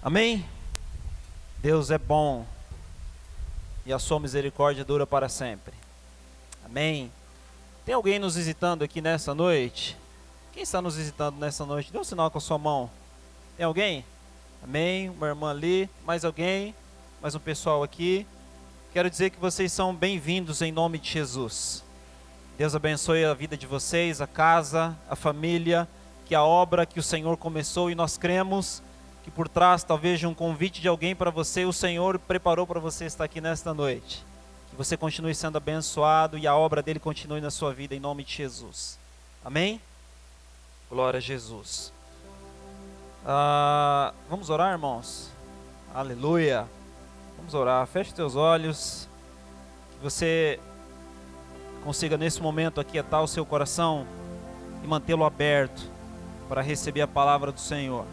Amém? Deus é bom e a sua misericórdia dura para sempre. Amém? Tem alguém nos visitando aqui nessa noite? Quem está nos visitando nessa noite? Dê um sinal com a sua mão. Tem alguém? Amém? Uma irmã ali, mais alguém? Mais um pessoal aqui. Quero dizer que vocês são bem-vindos em nome de Jesus. Deus abençoe a vida de vocês, a casa, a família, que a obra que o Senhor começou e nós cremos que por trás talvez de um convite de alguém para você, o Senhor preparou para você estar aqui nesta noite. Que você continue sendo abençoado e a obra dele continue na sua vida em nome de Jesus. Amém? Glória a Jesus. Vamos orar, irmãos? Aleluia. Vamos orar. Feche teus olhos. Que você consiga nesse momento aquietar o seu coração e mantê-lo aberto para receber a palavra do Senhor.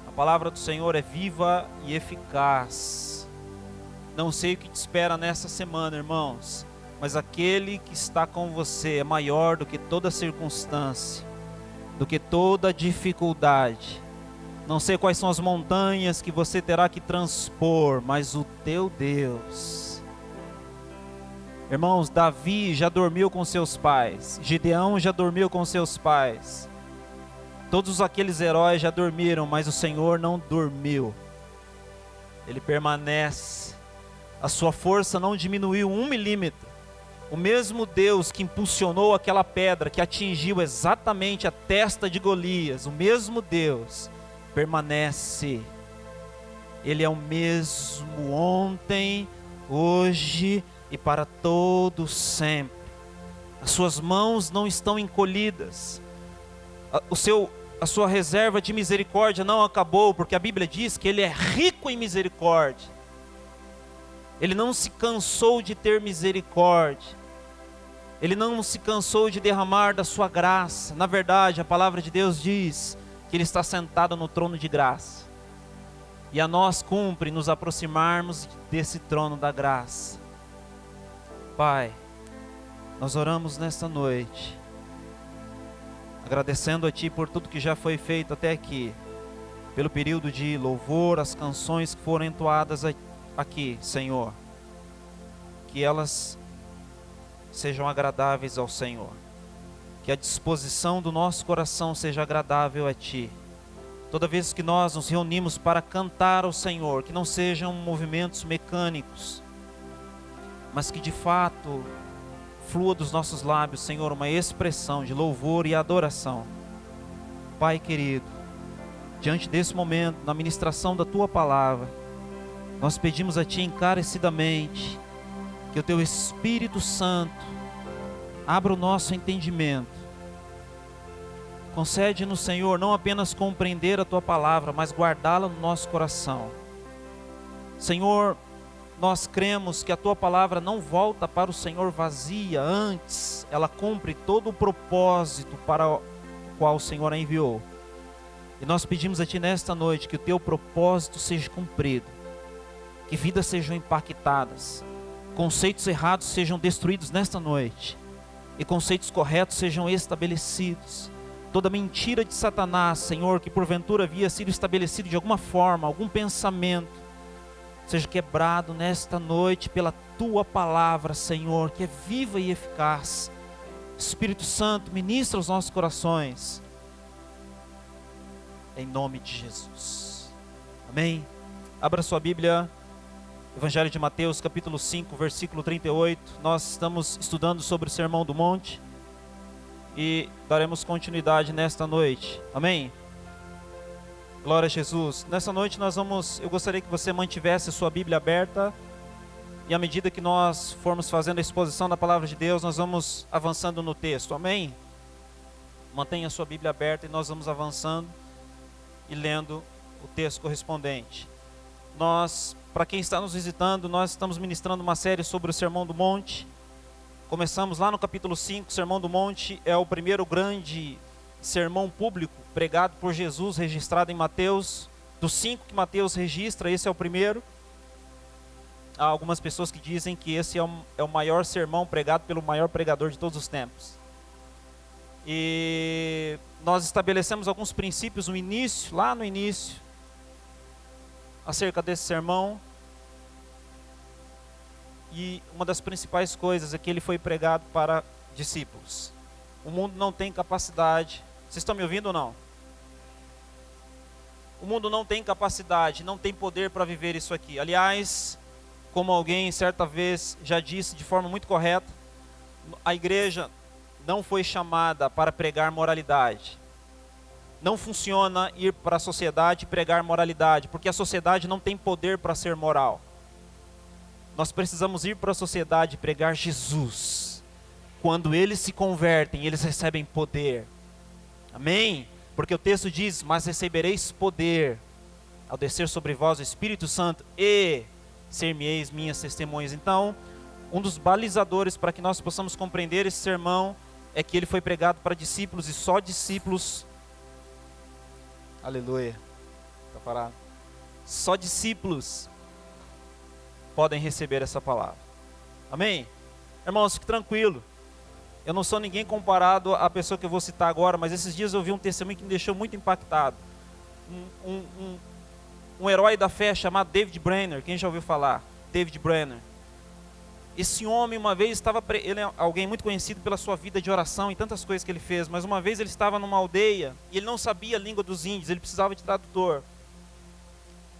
A palavra do Senhor é viva e eficaz. Não sei o que te espera nessa semana, irmãos, mas aquele que está com você é maior do que toda circunstância, do que toda dificuldade. Não sei quais são as montanhas que você terá que transpor, mas o teu Deus. Irmãos, Davi já dormiu com seus pais, Gideão já dormiu com seus pais. Todos aqueles heróis já dormiram, mas o Senhor não dormiu. Ele permanece. A sua força não diminuiu 1 milímetro. O mesmo Deus que impulsionou aquela pedra, que atingiu exatamente a testa de Golias, o mesmo Deus permanece. Ele é o mesmo ontem, hoje e para todo sempre. As suas mãos não estão encolhidas. A sua reserva de misericórdia não acabou, porque a Bíblia diz que Ele é rico em misericórdia. Ele não se cansou de ter misericórdia. Ele não se cansou de derramar da sua graça. Na verdade, a palavra de Deus diz que Ele está sentado no trono de graça. E a nós cumpre nos aproximarmos desse trono da graça. Pai, nós oramos nesta noite, agradecendo a Ti por tudo que já foi feito até aqui, pelo período de louvor, as canções que foram entoadas aqui, Senhor, que elas sejam agradáveis ao Senhor, que a disposição do nosso coração seja agradável a Ti. Toda vez que nós nos reunimos para cantar ao Senhor, que não sejam movimentos mecânicos, mas que de fato flua dos nossos lábios, Senhor, uma expressão de louvor e adoração. Pai querido, diante desse momento, na ministração da Tua palavra, nós pedimos a Ti encarecidamente, que o Teu Espírito Santo abra o nosso entendimento. Concede-nos, Senhor, não apenas compreender a Tua palavra, mas guardá-la no nosso coração. Senhor, nós cremos que a Tua palavra não volta para o Senhor vazia, antes ela cumpre todo o propósito para o qual o Senhor a enviou. E nós pedimos a Ti nesta noite que o Teu propósito seja cumprido, que vidas sejam impactadas, conceitos errados sejam destruídos nesta noite, e conceitos corretos sejam estabelecidos. Toda mentira de Satanás, Senhor, que porventura havia sido estabelecido de alguma forma, algum pensamento, seja quebrado nesta noite pela Tua palavra, Senhor, que é viva e eficaz. Espírito Santo, ministra os nossos corações, em nome de Jesus. Amém? Abra sua Bíblia, Evangelho de Mateus, capítulo 5, versículo 38. Nós estamos estudando sobre o Sermão do Monte e daremos continuidade nesta noite. Amém? Glória a Jesus. Nessa noite eu gostaria que você mantivesse a sua Bíblia aberta, e à medida que nós formos fazendo a exposição da palavra de Deus, nós vamos avançando no texto. Amém? Mantenha a sua Bíblia aberta e nós vamos avançando e lendo o texto correspondente. Para quem está nos visitando, nós estamos ministrando uma série sobre o Sermão do Monte. Começamos lá no capítulo 5, o Sermão do Monte é o primeiro grande sermão público pregado por Jesus, registrado em Mateus. Dos 5 que Mateus registra, esse é o primeiro. Há algumas pessoas que dizem que esse é o maior sermão pregado pelo maior pregador de todos os tempos. E nós estabelecemos alguns princípios lá no início, acerca desse sermão. E uma das principais coisas é que ele foi pregado para discípulos. O mundo não tem capacidade. Vocês estão me ouvindo ou não? O mundo não tem capacidade, não tem poder para viver isso aqui. Aliás, como alguém certa vez já disse de forma muito correta, a igreja não foi chamada para pregar moralidade. Não funciona ir para a sociedade e pregar moralidade, porque a sociedade não tem poder para ser moral. Nós precisamos ir para a sociedade e pregar Jesus. Quando eles se convertem, eles recebem poder. Amém? Porque o texto diz, mas recebereis poder ao descer sobre vós o Espírito Santo e ser-me-eis minhas testemunhas. Então, um dos balizadores para que nós possamos compreender esse sermão é que ele foi pregado para discípulos e só discípulos. Aleluia. Está parado. Só discípulos podem receber essa palavra. Amém? Irmãos, fique tranquilo. Eu não sou ninguém comparado à pessoa que eu vou citar agora, mas esses dias eu vi um testemunho que me deixou muito impactado. Um herói da fé chamado David Brainerd. Quem já ouviu falar? David Brainerd. Esse homem uma vez estava, ele é alguém muito conhecido pela sua vida de oração e tantas coisas que ele fez, mas uma vez ele estava numa aldeia e ele não sabia a língua dos índios, ele precisava de tradutor.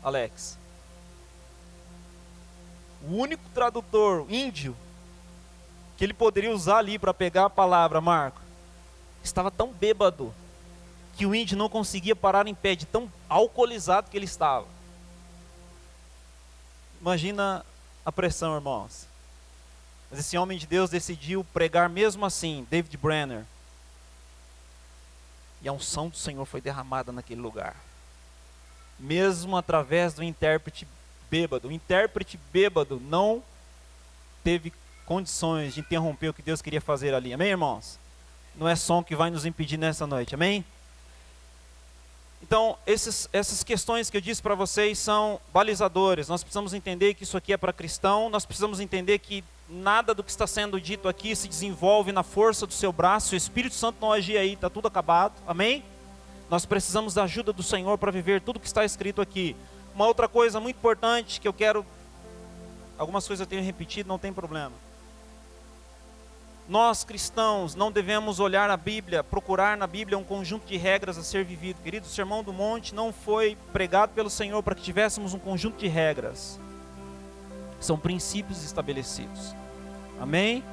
Alex. O único tradutor índio que ele poderia usar ali para pegar a palavra, Marco, estava tão bêbado que o índio não conseguia parar em pé de tão alcoolizado que ele estava. Imagina a pressão, irmãos. Mas esse homem de Deus decidiu pregar mesmo assim, David Brainerd. E a unção do Senhor foi derramada naquele lugar. Mesmo através do intérprete bêbado. O intérprete bêbado não teve condições de interromper o que Deus queria fazer ali. Amém, irmãos? Não é som que vai nos impedir nessa noite. Amém? Então, essas questões que eu disse para vocês são balizadores. Nós precisamos entender que isso aqui é para cristão. Nós precisamos entender que nada do que está sendo dito aqui se desenvolve na força do seu braço. Se o Espírito Santo não agir aí, está tudo acabado. Amém? Nós precisamos da ajuda do Senhor para viver tudo que está escrito aqui. Uma outra coisa muito importante que eu quero... Algumas coisas eu tenho repetido, não tem problema. Nós cristãos não devemos olhar a Bíblia, procurar na Bíblia um conjunto de regras a ser vivido. Querido, o Sermão do Monte não foi pregado pelo Senhor para que tivéssemos um conjunto de regras. São princípios estabelecidos. Amém?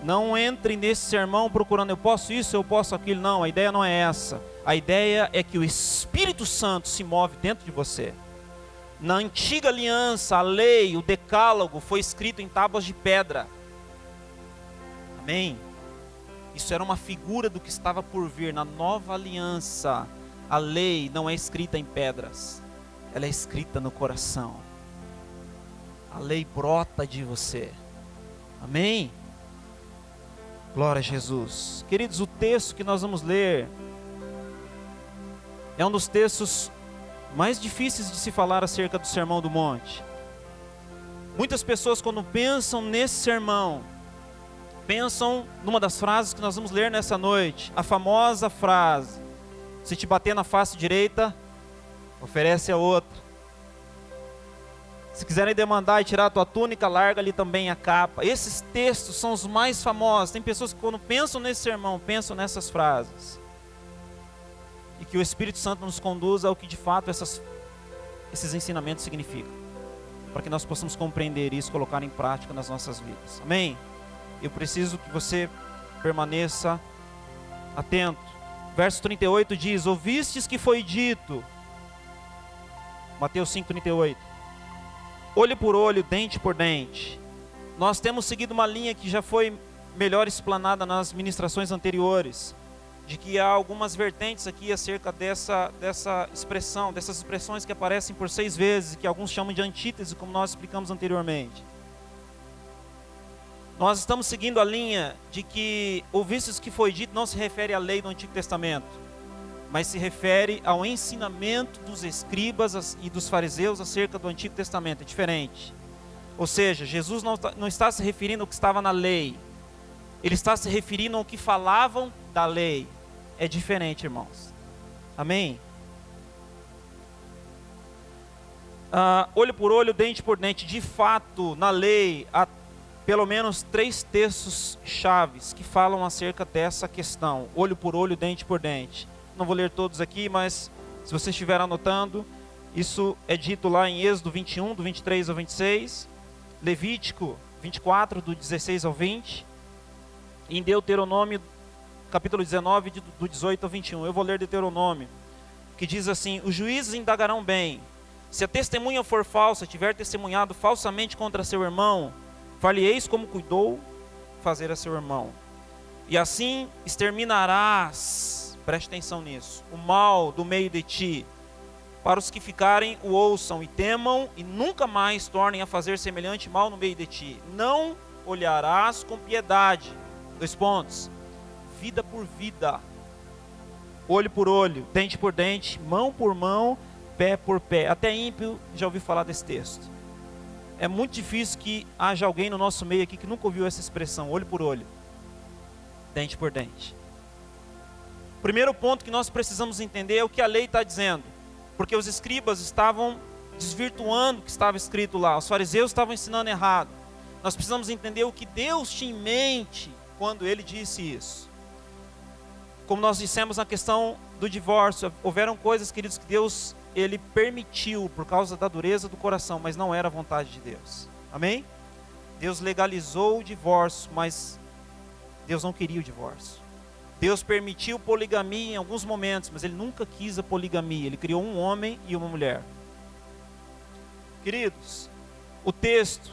Não entre nesse sermão procurando eu posso isso, eu posso aquilo. Não, a ideia não é essa. A ideia é que o Espírito Santo se move dentro de você. Na antiga aliança, a lei, o decálogo foi escrito em tábuas de pedra. Amém? Isso era uma figura do que estava por vir. Na nova aliança, a lei não é escrita em pedras, ela é escrita no coração. A lei brota de você. Amém? Glória a Jesus. Queridos, o texto que nós vamos ler é um dos textos mais difíceis de se falar acerca do Sermão do Monte. Muitas pessoas, quando pensam nesse sermão, pensam numa das frases que nós vamos ler nessa noite, a famosa frase: se te bater na face direita, oferece a outra. Se quiserem demandar e tirar a tua túnica, larga ali também a capa. Esses textos são os mais famosos. Tem pessoas que quando pensam nesse sermão, pensam nessas frases. E que o Espírito Santo nos conduza ao que de fato esses ensinamentos significam, para que nós possamos compreender isso e colocar em prática nas nossas vidas. Amém? Eu preciso que você permaneça atento. Verso 38 diz: ouvistes que foi dito, Mateus 5:38, olho por olho, dente por dente. Nós temos seguido uma linha que já foi melhor explanada nas ministrações anteriores, de que há algumas vertentes aqui acerca dessa expressão, dessas expressões que aparecem por 6 vezes, que alguns chamam de antítese, como nós explicamos anteriormente. Nós estamos seguindo a linha de que ouvistes que foi dito não se refere à lei do Antigo Testamento, mas se refere ao ensinamento dos escribas e dos fariseus acerca do Antigo Testamento. É diferente. Ou seja, Jesus não está se referindo ao que estava na lei, ele está se referindo ao que falavam da lei. É diferente, irmãos. Amém? olho por olho, dente por dente. De fato, na lei, há pelo menos 3 textos chaves que falam acerca dessa questão. Olho por olho, dente por dente. Não vou ler todos aqui, mas se você estiver anotando, isso é dito lá em Êxodo 21, do 23 ao 26. Levítico 24, do 16 ao 20. E em Deuteronômio, capítulo 19, do 18 ao 21. Eu vou ler Deuteronômio, que diz assim: os juízes indagarão bem. Se a testemunha for falsa, tiver testemunhado falsamente contra seu irmão, far-lhe-eis como cuidou fazer a seu irmão. E assim exterminarás, preste atenção nisso, o mal do meio de ti. Para os que ficarem, o ouçam e temam, e nunca mais tornem a fazer semelhante mal no meio de ti. Não olharás com piedade. 2 pontos. Vida por vida. Olho por olho, dente por dente, mão por mão, pé por pé. Até ímpio já ouviu falar desse texto. É muito difícil que haja alguém no nosso meio aqui que nunca ouviu essa expressão, olho por olho, dente por dente. O primeiro ponto que nós precisamos entender é o que a lei está dizendo. Porque os escribas estavam desvirtuando o que estava escrito lá. Os fariseus estavam ensinando errado. Nós precisamos entender o que Deus tinha em mente quando Ele disse isso. Como nós dissemos na questão do divórcio, houveram coisas, queridos, que Deus Ele permitiu por causa da dureza do coração, mas não era a vontade de Deus. Amém? Deus legalizou o divórcio, mas Deus não queria o divórcio. Deus permitiu poligamia em alguns momentos, mas Ele nunca quis a poligamia. Ele criou um homem e uma mulher. Queridos, o texto,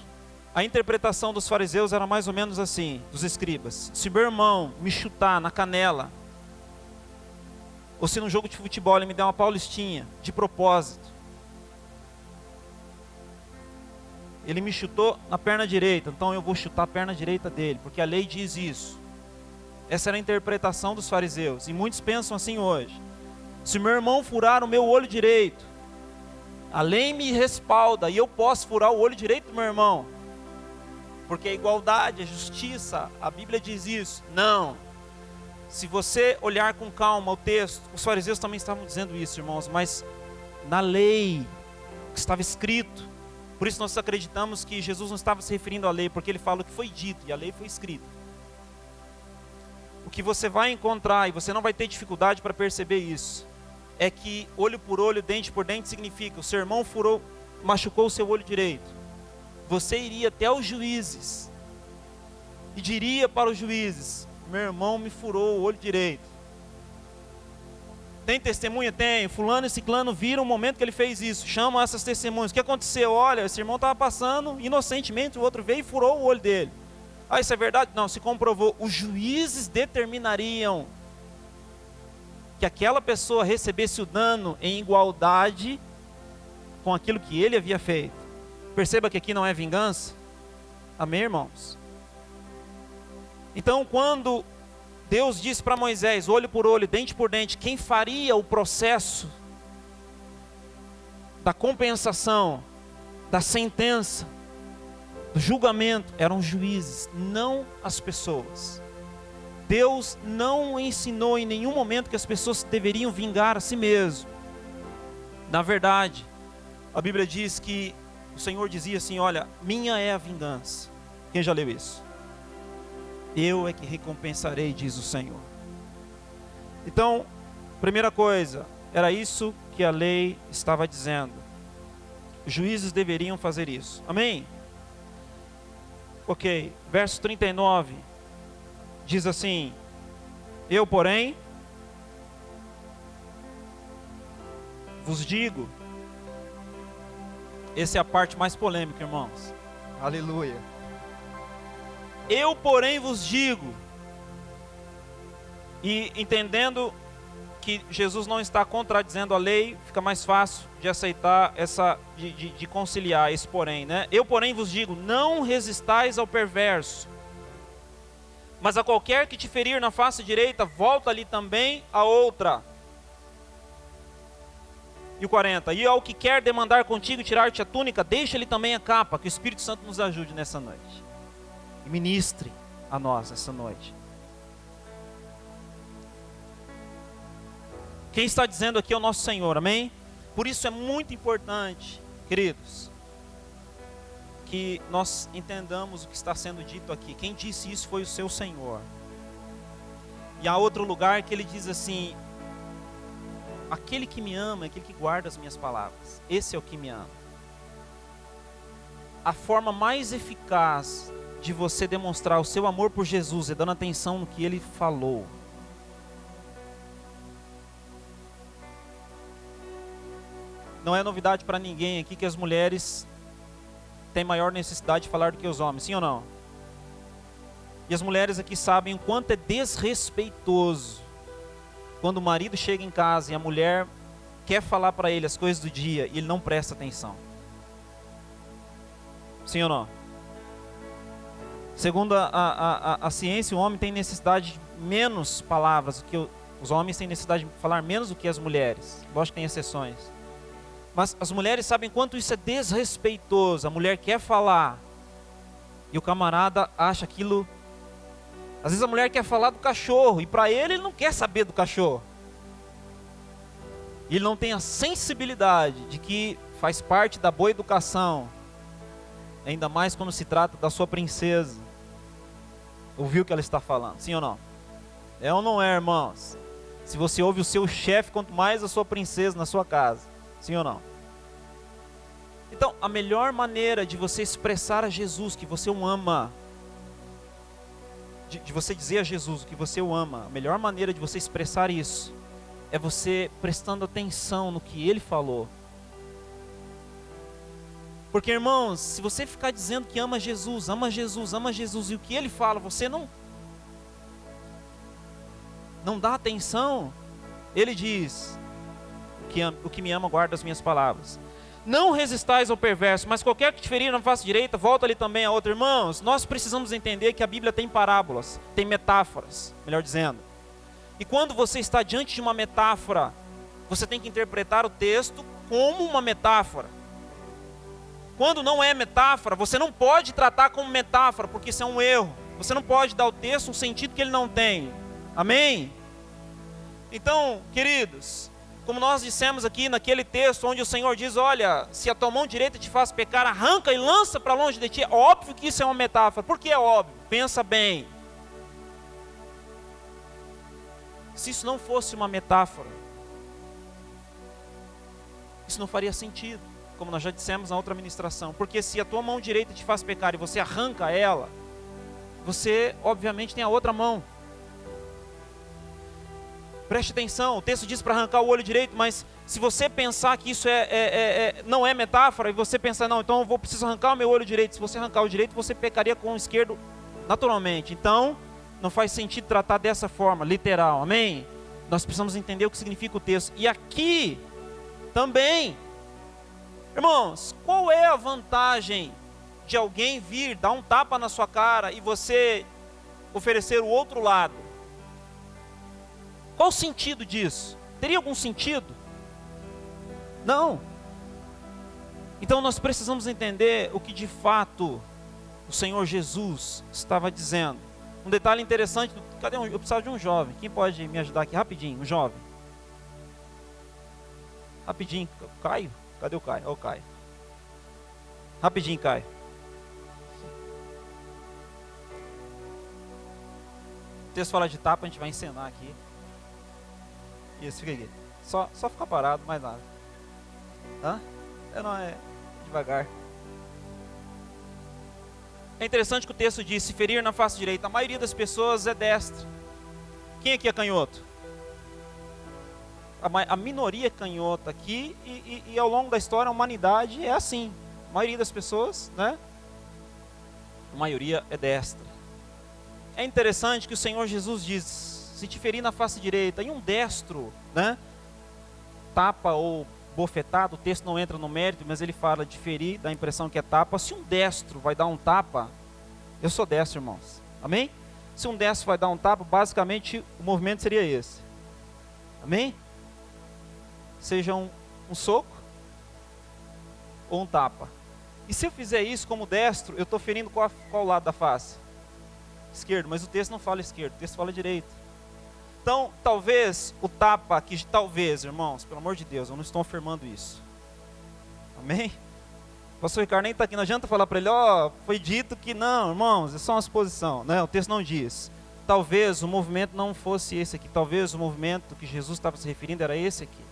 a interpretação dos fariseus era mais ou menos assim, dos escribas: se meu irmão me chutar na canela, ou se num jogo de futebol ele me der uma paulistinha, de propósito, ele me chutou na perna direita, então eu vou chutar a perna direita dele, porque a lei diz isso. Essa era a interpretação dos fariseus, e muitos pensam assim hoje: se meu irmão furar o meu olho direito, a lei me respalda e eu posso furar o olho direito do meu irmão, porque a igualdade, a justiça, a Bíblia diz isso. Não. Se você olhar com calma o texto, os fariseus também estavam dizendo isso, irmãos, mas na lei que estava escrito. Por isso nós acreditamos que Jesus não estava se referindo à lei, porque Ele fala o que foi dito e a lei foi escrita. O que você vai encontrar, e você não vai ter dificuldade para perceber isso, é que olho por olho, dente por dente significa: o seu irmão furou, machucou o seu olho direito. Você iria até os juízes e diria para os juízes: meu irmão me furou o olho direito. Tem testemunha? Tem. Fulano e ciclano viram o momento que ele fez isso. Chamam essas testemunhas. O que aconteceu? Olha, esse irmão estava passando inocentemente, o outro veio e furou o olho dele. Ah, isso é verdade? Não, se comprovou. Os juízes determinariam que aquela pessoa recebesse o dano em igualdade com aquilo que ele havia feito. Perceba que aqui não é vingança. Amém, irmãos? Então, quando Deus disse para Moisés, olho por olho, dente por dente, quem faria o processo da compensação, da sentença, do julgamento, eram os juízes, não as pessoas. Deus não ensinou em nenhum momento que as pessoas deveriam vingar a si mesmo. Na verdade, a Bíblia diz que o Senhor dizia assim: olha, minha é a vingança. Quem já leu isso? Eu é que recompensarei, diz o Senhor. Então, primeira coisa, era isso que a lei estava dizendo. Os juízes deveriam fazer isso. Amém? Ok, verso 39, diz assim: eu, porém, vos digo. Essa é a parte mais polêmica, irmãos. Aleluia. Eu, porém, vos digo. E entendendo que Jesus não está contradizendo a lei, fica mais fácil de aceitar de conciliar esse porém, né? Eu, porém, vos digo, não resistais ao perverso, mas a qualquer que te ferir na face direita, volta ali também a outra. E o 40, e ao que quer demandar contigo tirar-te a túnica, deixa-lhe também a capa. Que o Espírito Santo nos ajude nessa noite e ministre a nós essa noite. Quem está dizendo aqui é o nosso Senhor, amém? Por isso é muito importante Queridos, que nós entendamos o que está sendo dito aqui. Quem disse isso foi o seu Senhor. E há outro lugar que ele diz assim: aquele que me ama é aquele que guarda as minhas palavras. Esse é o que me ama. A forma mais eficaz de você demonstrar o seu amor por Jesus é dando atenção no que ele falou. Não é novidade para ninguém aqui que as mulheres têm maior necessidade de falar do que os homens, sim ou não? E as mulheres aqui sabem o quanto é desrespeitoso quando o marido chega em casa e a mulher quer falar para ele as coisas do dia e ele não presta atenção. Sim ou não? Segundo a ciência, o homem tem necessidade de menos palavras do que os homens têm necessidade de falar menos do que as mulheres. Lógico que tem exceções. Mas as mulheres sabem quanto isso é desrespeitoso. A mulher quer falar e o camarada acha aquilo. Às vezes a mulher quer falar do cachorro e para ele não quer saber do cachorro. E ele não tem a sensibilidade de que faz parte da boa educação, ainda mais quando se trata da sua princesa. Ouviu o que ela está falando, sim ou não? É ou não é, irmãos? Se você ouve o seu chefe, quanto mais a sua princesa na sua casa, sim ou não? Então, a melhor maneira de você expressar a Jesus que você o ama, de você dizer a Jesus que você o ama, a melhor maneira de você expressar isso é você prestando atenção no que ele falou. Porque, irmãos, se você ficar dizendo que ama Jesus, ama Jesus, ama Jesus, e o que ele fala, você não dá atenção, ele diz: o que me ama guarda as minhas palavras. Não resistais ao perverso, mas qualquer que te ferir na face direita, volta ali também a outra. Irmãos, nós precisamos entender que a Bíblia tem parábolas, tem metáforas, melhor dizendo. E quando você está diante de uma metáfora, você tem que interpretar o texto como uma metáfora. Quando não é metáfora, você não pode tratar como metáfora, porque isso é um erro. Você não pode dar ao texto um sentido que ele não tem. Amém? Então, queridos, como nós dissemos aqui naquele texto onde o Senhor diz: olha, se a tua mão direita te faz pecar, arranca e lança para longe de ti. É óbvio que isso é uma metáfora. Por que é óbvio? Pensa bem. Se isso não fosse uma metáfora, isso não faria sentido, como nós já dissemos na outra ministração. Porque se a tua mão direita te faz pecar e você arranca ela, você obviamente tem a outra mão. Preste atenção, o texto diz para arrancar o olho direito, mas se você pensar que isso não é metáfora, e você pensar: não, então eu preciso arrancar o meu olho direito. Se você arrancar o direito, você pecaria com o esquerdo naturalmente. Então, não faz sentido tratar dessa forma, literal, amém? Nós precisamos entender o que significa o texto. E aqui, também, irmãos, qual é a vantagem de alguém vir, dar um tapa na sua cara e você oferecer o outro lado? Qual o sentido disso? Teria algum sentido? Não. Então nós precisamos entender o que de fato o Senhor Jesus estava dizendo. Um detalhe interessante, eu precisava de um jovem. Quem pode me ajudar aqui rapidinho? Um jovem. Rapidinho, Caio? Cadê o Caio? Ó, o Caio. Rapidinho, Caio. O texto fala de tapa, a gente vai encenar aqui. Isso, fica aqui. Só ficar parado, mais nada. Hã? É devagar. É interessante que o texto diz: se ferir na face direita. A maioria das pessoas é destra. Quem aqui é canhoto? A minoria é canhota aqui, e ao longo da história a humanidade é assim. A maioria das pessoas, né? A maioria é destra. É interessante que o Senhor Jesus diz: se te ferir na face direita, e um destro, né? Tapa ou bofetado, o texto não entra no mérito, mas ele fala de ferir, dá a impressão que é tapa. Se um destro vai dar um tapa, eu sou destro, irmãos, amém? Se um destro vai dar um tapa, basicamente o movimento seria esse, amém? Seja um soco ou um tapa. E se eu fizer isso como destro, eu estou ferindo qual lado da face? Esquerdo, mas o texto não fala esquerdo, o texto fala direito. Então, talvez o tapa, que talvez, irmãos, pelo amor de Deus, eu não estou afirmando isso. Amém? O pastor Ricardo nem está aqui, não adianta falar para ele, ó, foi dito que não, irmãos, é só uma suposição, né? O texto não diz. Talvez o movimento não fosse esse aqui, talvez o movimento que Jesus estava se referindo era esse aqui.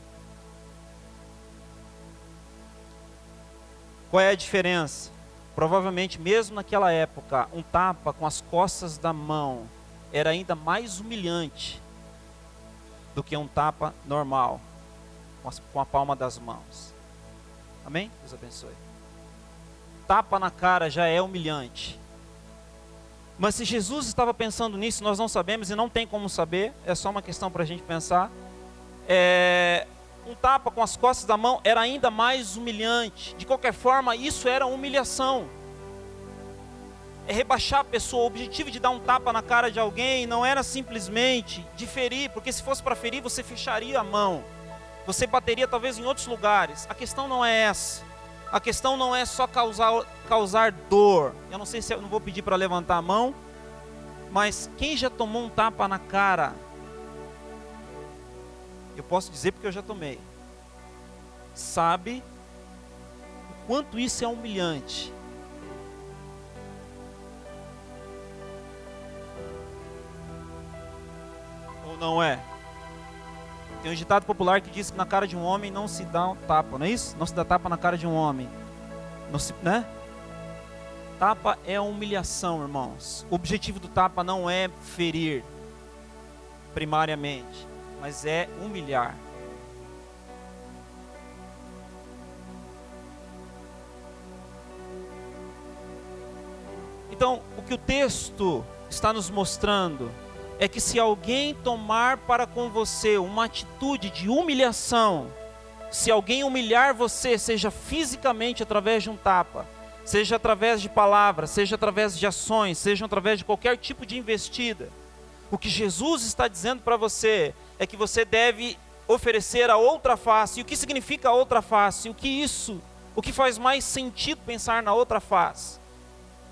Qual é a diferença? Provavelmente, mesmo naquela época, um tapa com as costas da mão era ainda mais humilhante do que um tapa normal, com a palma das mãos. Amém? Deus abençoe. Tapa na cara já é humilhante. Mas se Jesus estava pensando nisso, nós não sabemos e não tem como saber, é só uma questão para a gente pensar. Um tapa com as costas da mão era ainda mais humilhante. De qualquer forma, isso era humilhação. É rebaixar a pessoa. O objetivo de dar um tapa na cara de alguém não era simplesmente de ferir, porque se fosse para ferir, você fecharia a mão. Você bateria talvez em outros lugares. A questão não é essa. A questão não é só causar dor. Eu não sei se eu não vou pedir para levantar a mão, mas quem já tomou um tapa na cara? Eu posso dizer porque eu já tomei. Sabe o quanto isso é humilhante. Ou não é? Tem um ditado popular que diz que na cara de um homem não se dá um tapa, não é isso? Não se dá tapa na cara de um homem. Não se, né? Tapa é humilhação, irmãos. O objetivo do tapa não é ferir, primariamente, mas é humilhar. Então, o que o texto está nos mostrando é que se alguém tomar para com você uma atitude de humilhação, se alguém humilhar você, seja fisicamente através de um tapa, seja através de palavras, seja através de ações, seja através de qualquer tipo de investida, o que Jesus está dizendo para você é que você deve oferecer a outra face. E o que significa a outra face? O que faz mais sentido pensar na outra face?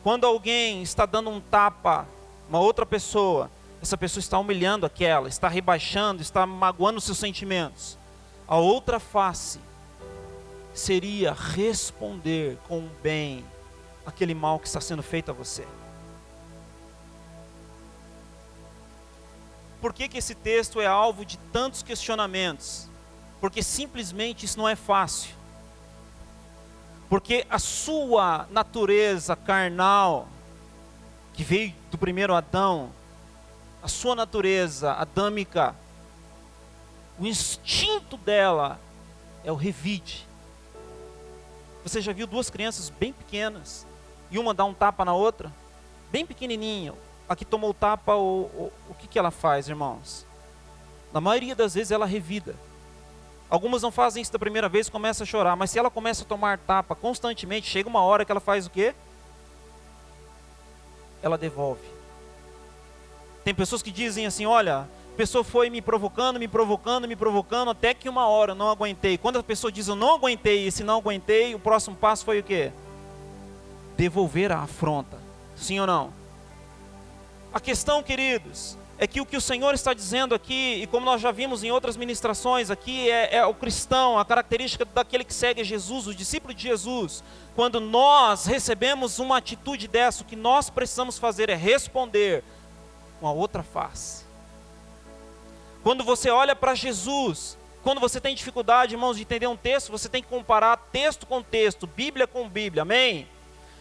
Quando alguém está dando um tapa, uma outra pessoa, essa pessoa está humilhando aquela, está rebaixando, está magoando os seus sentimentos. A outra face seria responder com o bem aquele mal que está sendo feito a você. Por que esse texto é alvo de tantos questionamentos? Porque simplesmente isso não é fácil. Porque a sua natureza carnal, que veio do primeiro Adão, a sua natureza adâmica, o instinto dela é o revide. Você já viu duas crianças bem pequenas e uma dá um tapa na outra? Bem pequenininha. A que tomou o tapa, o que ela faz, irmãos? Na maioria das vezes ela revida. Algumas não fazem isso da primeira vez e começam a chorar. Mas se ela começa a tomar tapa constantemente, chega uma hora que ela faz o quê? Ela devolve. Tem pessoas que dizem assim, olha, a pessoa foi me provocando, até que uma hora eu não aguentei. Quando a pessoa diz eu não aguentei, e se não aguentei, o próximo passo foi o quê? Devolver a afronta. Sim ou não? A questão, queridos, é que o que o Senhor está dizendo aqui, e como nós já vimos em outras ministrações aqui, é o cristão, a característica daquele que segue Jesus, o discípulo de Jesus. Quando nós recebemos uma atitude dessa, o que nós precisamos fazer é responder com a outra face. Quando você olha para Jesus, quando você tem dificuldade, irmãos, de entender um texto, você tem que comparar texto com texto, Bíblia com Bíblia, amém?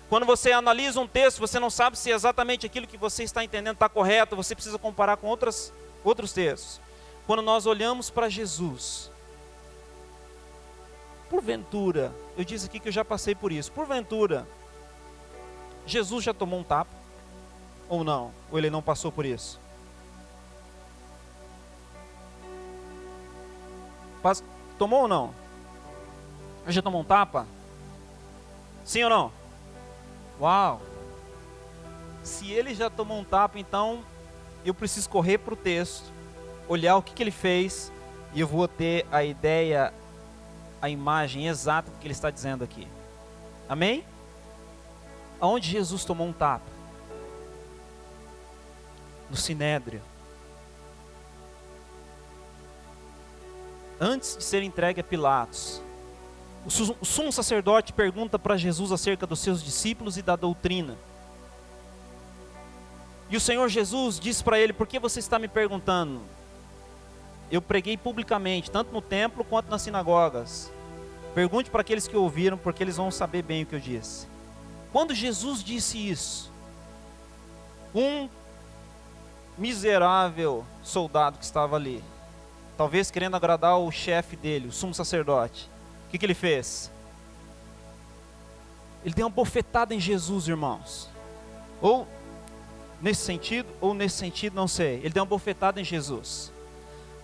Quando você analisa um texto, você não sabe se exatamente aquilo que você está entendendo está correto, você precisa comparar com outros textos. Quando nós olhamos para Jesus, porventura, eu disse aqui que eu já passei por isso, porventura, Jesus já tomou um tapa? Ou não? Ou ele não passou por isso? Tomou ou não? Já tomou um tapa? Sim ou não? Uau! Se ele já tomou um tapa, então eu preciso correr para o texto, olhar o que ele fez, e eu vou ter a ideia, a imagem exata do que ele está dizendo aqui. Amém? Aonde Jesus tomou um tapa? No Sinédrio. Antes de ser entregue a Pilatos, O sumo sacerdote pergunta para Jesus acerca dos seus discípulos e da doutrina. E o Senhor Jesus disse para ele: por que você está me perguntando? Eu preguei publicamente, tanto no templo quanto nas sinagogas. Pergunte para aqueles que ouviram, porque eles vão saber bem o que eu disse. Quando Jesus disse isso, um miserável soldado que estava ali, talvez querendo agradar o chefe dele, o sumo sacerdote, o que ele fez? Ele deu uma bofetada em Jesus, irmãos. Ou nesse sentido, não sei. Ele deu uma bofetada em Jesus.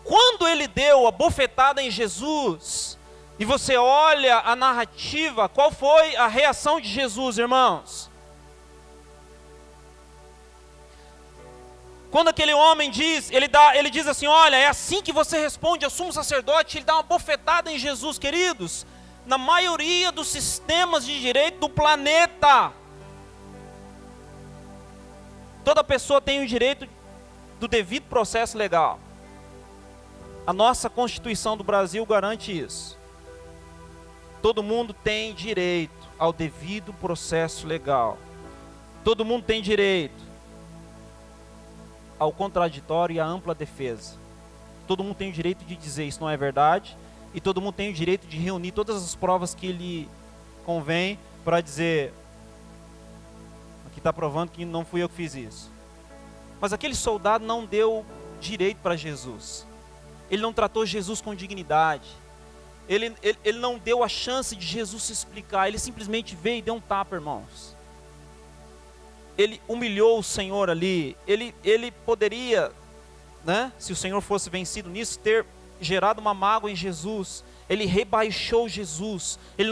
Quando ele deu a bofetada em Jesus, e você olha a narrativa, qual foi a reação de Jesus, irmãos? Quando aquele homem diz, ele diz assim: olha, é assim que você responde ao sumo sacerdote. Ele dá uma bofetada em Jesus, queridos. Na maioria dos sistemas de direito do planeta, toda pessoa tem o direito do devido processo legal. A nossa Constituição do Brasil garante isso. Todo mundo tem direito ao devido processo legal. Todo mundo tem direito ao contraditório e à ampla defesa. Todo mundo tem o direito de dizer isso não é verdade, e todo mundo tem o direito de reunir todas as provas que lhe convém para dizer: aqui está provando que não fui eu que fiz isso. Mas aquele soldado não deu direito para Jesus. Ele não tratou Jesus com dignidade. Ele não deu a chance de Jesus se explicar. Ele simplesmente veio e deu um tapa, irmãos. Ele humilhou o Senhor ali. Ele poderia, né, se o Senhor fosse vencido nisso, ter gerado uma mágoa em Jesus. Ele rebaixou Jesus. Ele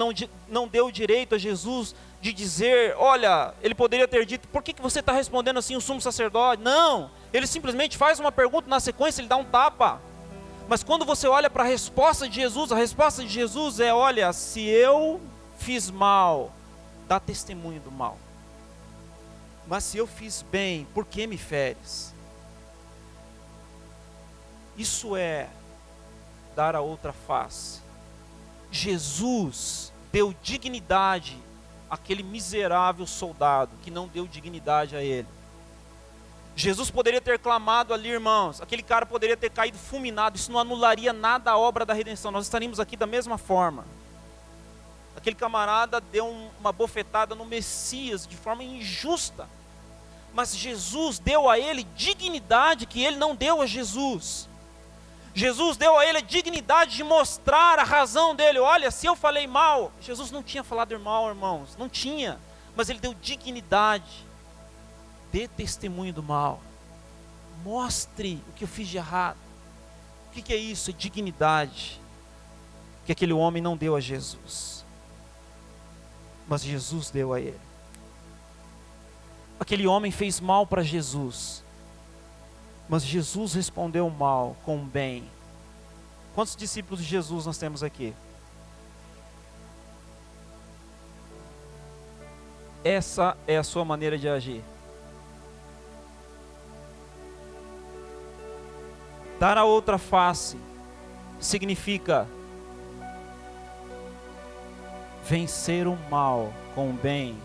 não deu direito a Jesus de dizer: olha, ele poderia ter dito: por que você está respondendo assim o sumo sacerdote? Não, ele simplesmente faz uma pergunta, na sequência ele dá um tapa. Mas quando você olha para a resposta de Jesus, a resposta de Jesus é: olha, se eu fiz mal, dá testemunho do mal. Mas se eu fiz bem, por que me feres? Isso é dar a outra face. Jesus deu dignidade àquele miserável soldado que não deu dignidade a ele. Jesus poderia ter clamado ali, irmãos, aquele cara poderia ter caído fulminado, isso não anularia nada a obra da redenção, nós estaríamos aqui da mesma forma. Aquele camarada deu uma bofetada no Messias de forma injusta, mas Jesus deu a ele dignidade que ele não deu a Jesus. Jesus deu a ele a dignidade de mostrar a razão dele. Olha, se eu falei mal, Jesus não tinha falado mal, irmãos, não tinha, mas ele deu dignidade. Dê testemunho do mal. Mostre o que eu fiz de errado. O que é isso? É dignidade que aquele homem não deu a Jesus, mas Jesus deu a ele. Aquele homem fez mal para Jesus, mas Jesus respondeu mal com bem. Quantos discípulos de Jesus nós temos aqui? Essa é a sua maneira de agir. Dar a outra face significa vencer o mal com o bem.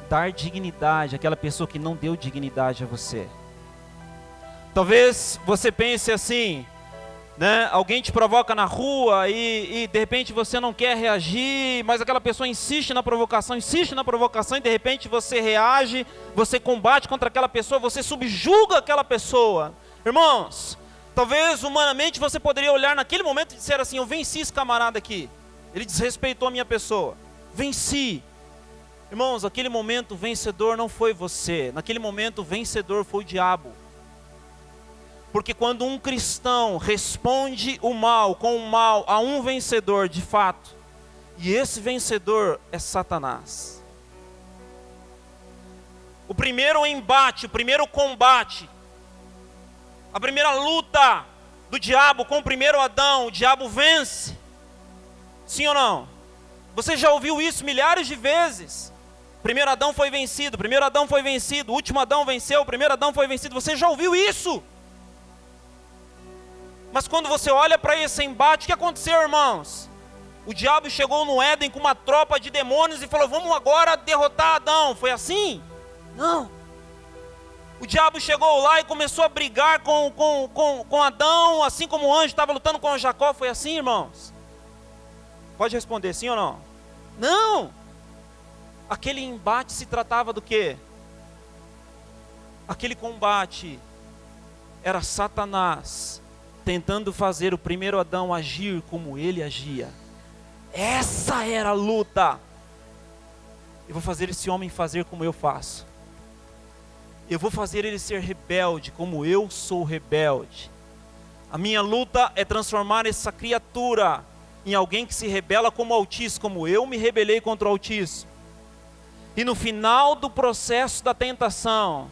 Dar dignidade àquela pessoa que não deu dignidade a você. Talvez você pense assim, né? Alguém te provoca na rua e de repente você não quer reagir, mas aquela pessoa insiste na provocação e de repente você reage, você combate contra aquela pessoa, você subjuga aquela pessoa. Irmãos, talvez humanamente você poderia olhar naquele momento e dizer assim: eu venci esse camarada aqui, ele desrespeitou a minha pessoa, venci. Irmãos, naquele momento o vencedor não foi você, naquele momento o vencedor foi o diabo. Porque quando um cristão responde o mal com o mal a um vencedor de fato, e esse vencedor é Satanás. O primeiro embate, o primeiro combate, a primeira luta do diabo com o primeiro Adão, o diabo vence. Sim ou não? Você já ouviu isso milhares de vezes. Primeiro Adão foi vencido, primeiro Adão foi vencido, o último Adão venceu, o primeiro Adão foi vencido. Você já ouviu isso? Mas quando você olha para esse embate, o que aconteceu, irmãos? O diabo chegou no Éden com uma tropa de demônios e falou: vamos agora derrotar Adão. Foi assim? Não. O diabo chegou lá e começou a brigar com Adão, assim como o anjo estava lutando com Jacó. Foi assim, irmãos? Pode responder sim ou não? Não. Aquele embate se tratava do quê? Aquele combate era Satanás tentando fazer o primeiro Adão agir como ele agia. Essa era a luta. Eu vou fazer esse homem fazer como eu faço. Eu vou fazer ele ser rebelde como eu sou rebelde. A minha luta é transformar essa criatura em alguém que se rebela como o Altíssimo, como eu me rebelei contra o Altíssimo. E no final do processo da tentação,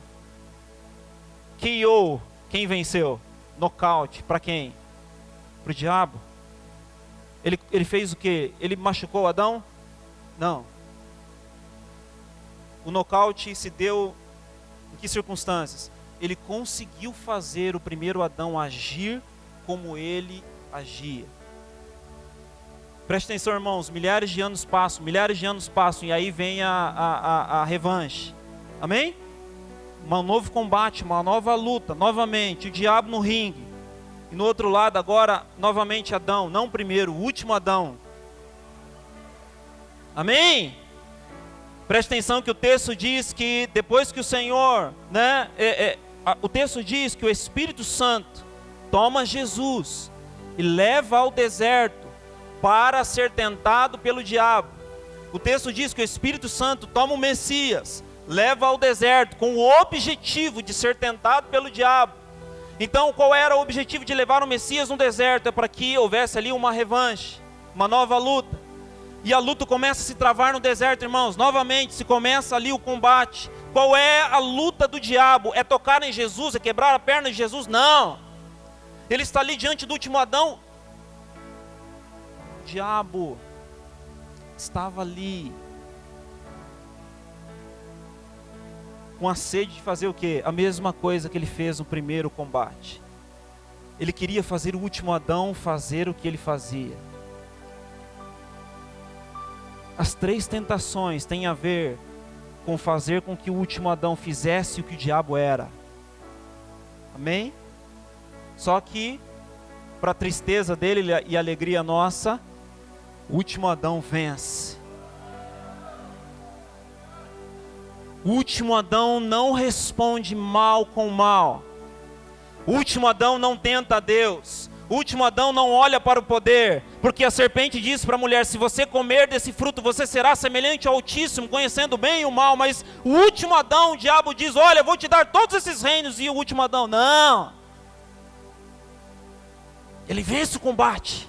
quem venceu? Nocaute. Para quem? Para o diabo. Ele fez o quê? Ele machucou Adão? Não. O nocaute se deu em que circunstâncias? Ele conseguiu fazer o primeiro Adão agir como ele agia. Preste atenção, irmãos, milhares de anos passam, e aí vem a revanche. Amém? Um novo combate, uma nova luta, novamente, o diabo no ringue. E no outro lado agora, novamente Adão, não o primeiro, o último Adão. Amém? Preste atenção que o texto diz que depois que o Senhor, o texto diz que o Espírito Santo toma Jesus e leva ao deserto para ser tentado pelo diabo. O texto diz que o Espírito Santo toma o Messias, leva ao deserto com o objetivo de ser tentado pelo diabo. Então, qual era o objetivo de levar o Messias no deserto? É para que houvesse ali uma revanche, uma nova luta. E a luta começa a se travar no deserto, irmãos. Novamente se começa ali o combate. Qual é a luta do diabo? É tocar em Jesus? É quebrar a perna de Jesus? Não. Ele está ali diante do último Adão. O diabo estava ali com a sede de fazer o quê? A mesma coisa que ele fez no primeiro combate. Ele queria fazer o último Adão fazer o que ele fazia. As três tentações têm a ver com fazer com que o último Adão fizesse o que o diabo era. Amém? Só que, para a tristeza dele e a alegria nossa, o último Adão vence. O último Adão não responde mal com mal. O último Adão não tenta a Deus. O último Adão não olha para o poder. Porque a serpente disse para a mulher: se você comer desse fruto, você será semelhante ao Altíssimo, conhecendo o bem e o mal. Mas o último Adão, o diabo diz: olha, eu vou te dar todos esses reinos. E o último Adão, não. Ele vence o combate.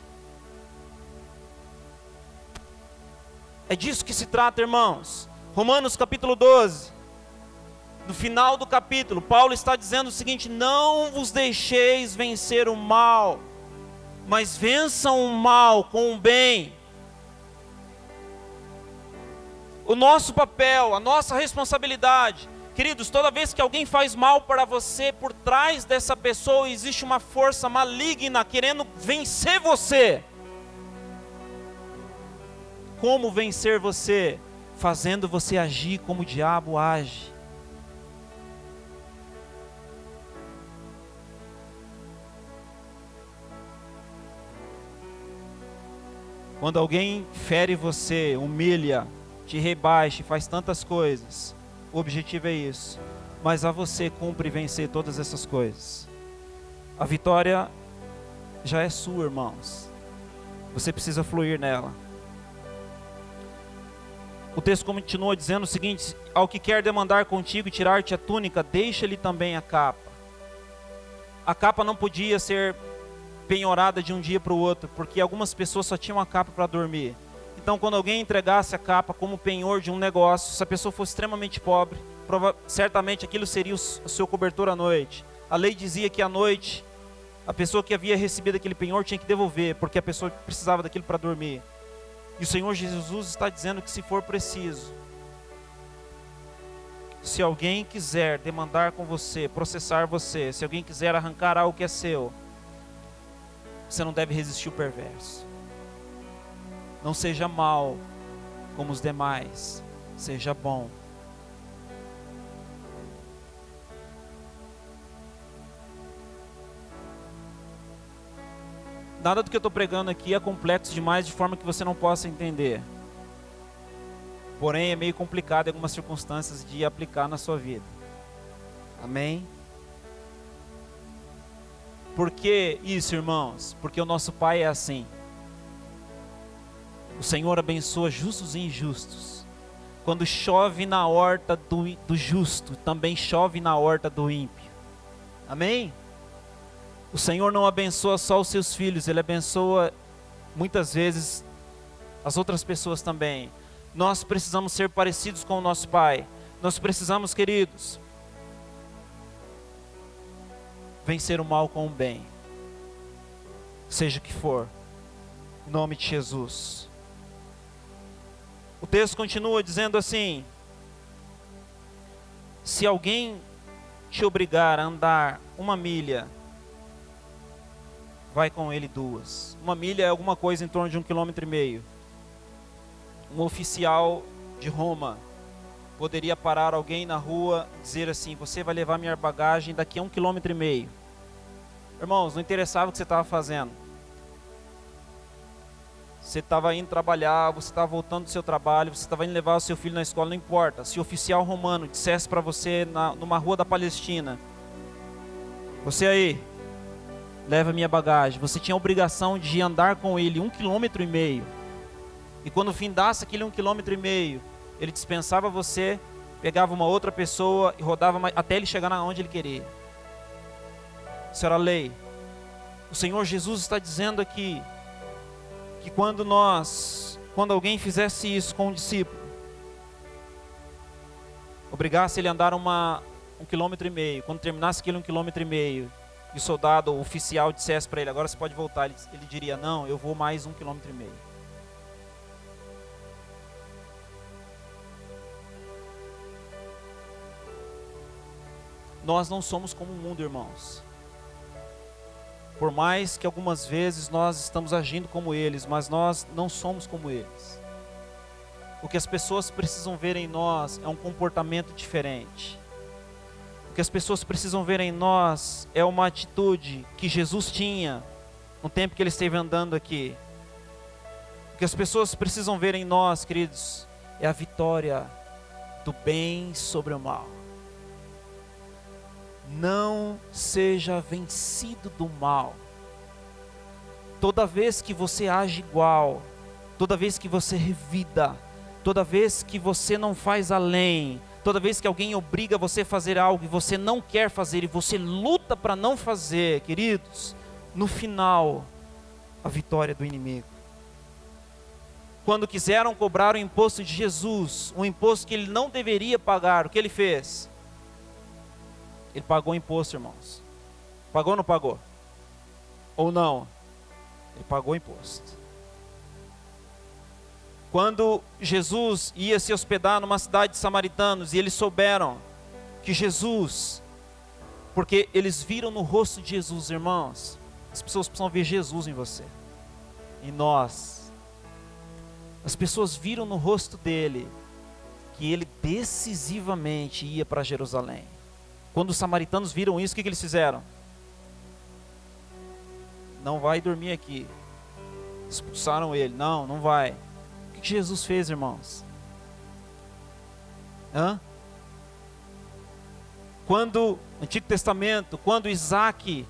É disso que se trata, irmãos. Romanos capítulo 12, no final do capítulo, Paulo está dizendo o seguinte: não vos deixeis vencer o mal, mas vençam o mal com o bem. O nosso papel, a nossa responsabilidade, queridos, toda vez que alguém faz mal para você, por trás dessa pessoa existe uma força maligna querendo vencer você. Como vencer você? Fazendo você agir como o diabo age. Quando alguém fere você, humilha, te rebaixa, faz tantas coisas, o objetivo é isso. Mas a você cumpre vencer todas essas coisas. A vitória já é sua, irmãos. Você precisa fluir nela. O texto continua dizendo o seguinte: ao que quer demandar contigo e tirar-te a túnica, deixa-lhe também a capa. A capa não podia ser penhorada de um dia para o outro, porque algumas pessoas só tinham a capa para dormir. Então, quando alguém entregasse a capa como penhor de um negócio, se a pessoa fosse extremamente pobre, certamente aquilo seria o seu cobertor à noite. A lei dizia que à noite, a pessoa que havia recebido aquele penhor tinha que devolver, porque a pessoa precisava daquilo para dormir. E o Senhor Jesus está dizendo que se for preciso, se alguém quiser demandar com você, processar você, se alguém quiser arrancar algo que é seu, você não deve resistir ao perverso. Não seja mau como os demais, seja bom. Nada do que eu estou pregando aqui é complexo demais de forma que você não possa entender. Porém, é meio complicado em algumas circunstâncias de aplicar na sua vida. Amém? Por que isso, irmãos? Porque o nosso Pai é assim. O Senhor abençoa justos e injustos. Quando chove na horta do justo, também chove na horta do ímpio. Amém? O Senhor não abençoa só os seus filhos, Ele abençoa muitas vezes as outras pessoas também. Nós precisamos ser parecidos com o nosso Pai. Nós precisamos, queridos, vencer o mal com o bem. Seja o que for, em nome de Jesus. O texto continua dizendo assim: se alguém te obrigar a andar 1 milha, vai com ele 2. 1 milha é alguma coisa em torno de 1,5 km. Um oficial de Roma poderia parar alguém na rua e dizer assim: você vai levar minha bagagem daqui a 1,5 km. Irmãos, não interessava o que você estava fazendo. Você estava indo trabalhar, você estava voltando do seu trabalho, você estava indo levar o seu filho na escola, não importa. Se o oficial romano dissesse para você numa rua da Palestina: você aí, leva minha bagagem. Você tinha a obrigação de andar com ele 1,5 km. E quando findasse aquele 1,5 km, ele dispensava você, pegava uma outra pessoa e rodava até ele chegar onde ele queria. Isso era a lei. O Senhor Jesus está dizendo aqui que quando alguém fizesse isso com um discípulo, obrigasse ele a andar 1,5 km, quando terminasse aquele 1,5 km, e o soldado, o oficial dissesse para ele: agora você pode voltar, ele diria: não, eu vou mais 1,5 km. Nós não somos como o mundo, irmãos. Por mais que algumas vezes nós estamos agindo como eles, mas nós não somos como eles. O que as pessoas precisam ver em nós é um comportamento diferente. O que as pessoas precisam ver em nós é uma atitude que Jesus tinha no tempo que Ele esteve andando aqui. O que as pessoas precisam ver em nós, queridos, é a vitória do bem sobre o mal. Não seja vencido do mal. Toda vez que você age igual, toda vez que você revida, toda vez que você não faz além, toda vez que alguém obriga você a fazer algo e você não quer fazer e você luta para não fazer, queridos, no final, a vitória do inimigo. Quando quiseram cobrar o imposto de Jesus, um imposto que ele não deveria pagar, o que ele fez? Ele pagou o imposto, irmãos. Pagou ou não pagou? Ou não? Ele pagou o imposto. Quando Jesus ia se hospedar numa cidade de samaritanos e eles souberam que Jesus, porque eles viram no rosto de Jesus, irmãos, as pessoas precisam ver Jesus em você, em nós. As pessoas viram no rosto dele que ele decisivamente ia para Jerusalém. Quando os samaritanos viram isso, o que eles fizeram? Não vai dormir aqui. Expulsaram ele. Não, não vai. O que Jesus fez, irmãos? Quando, no Antigo Testamento, quando Isaac,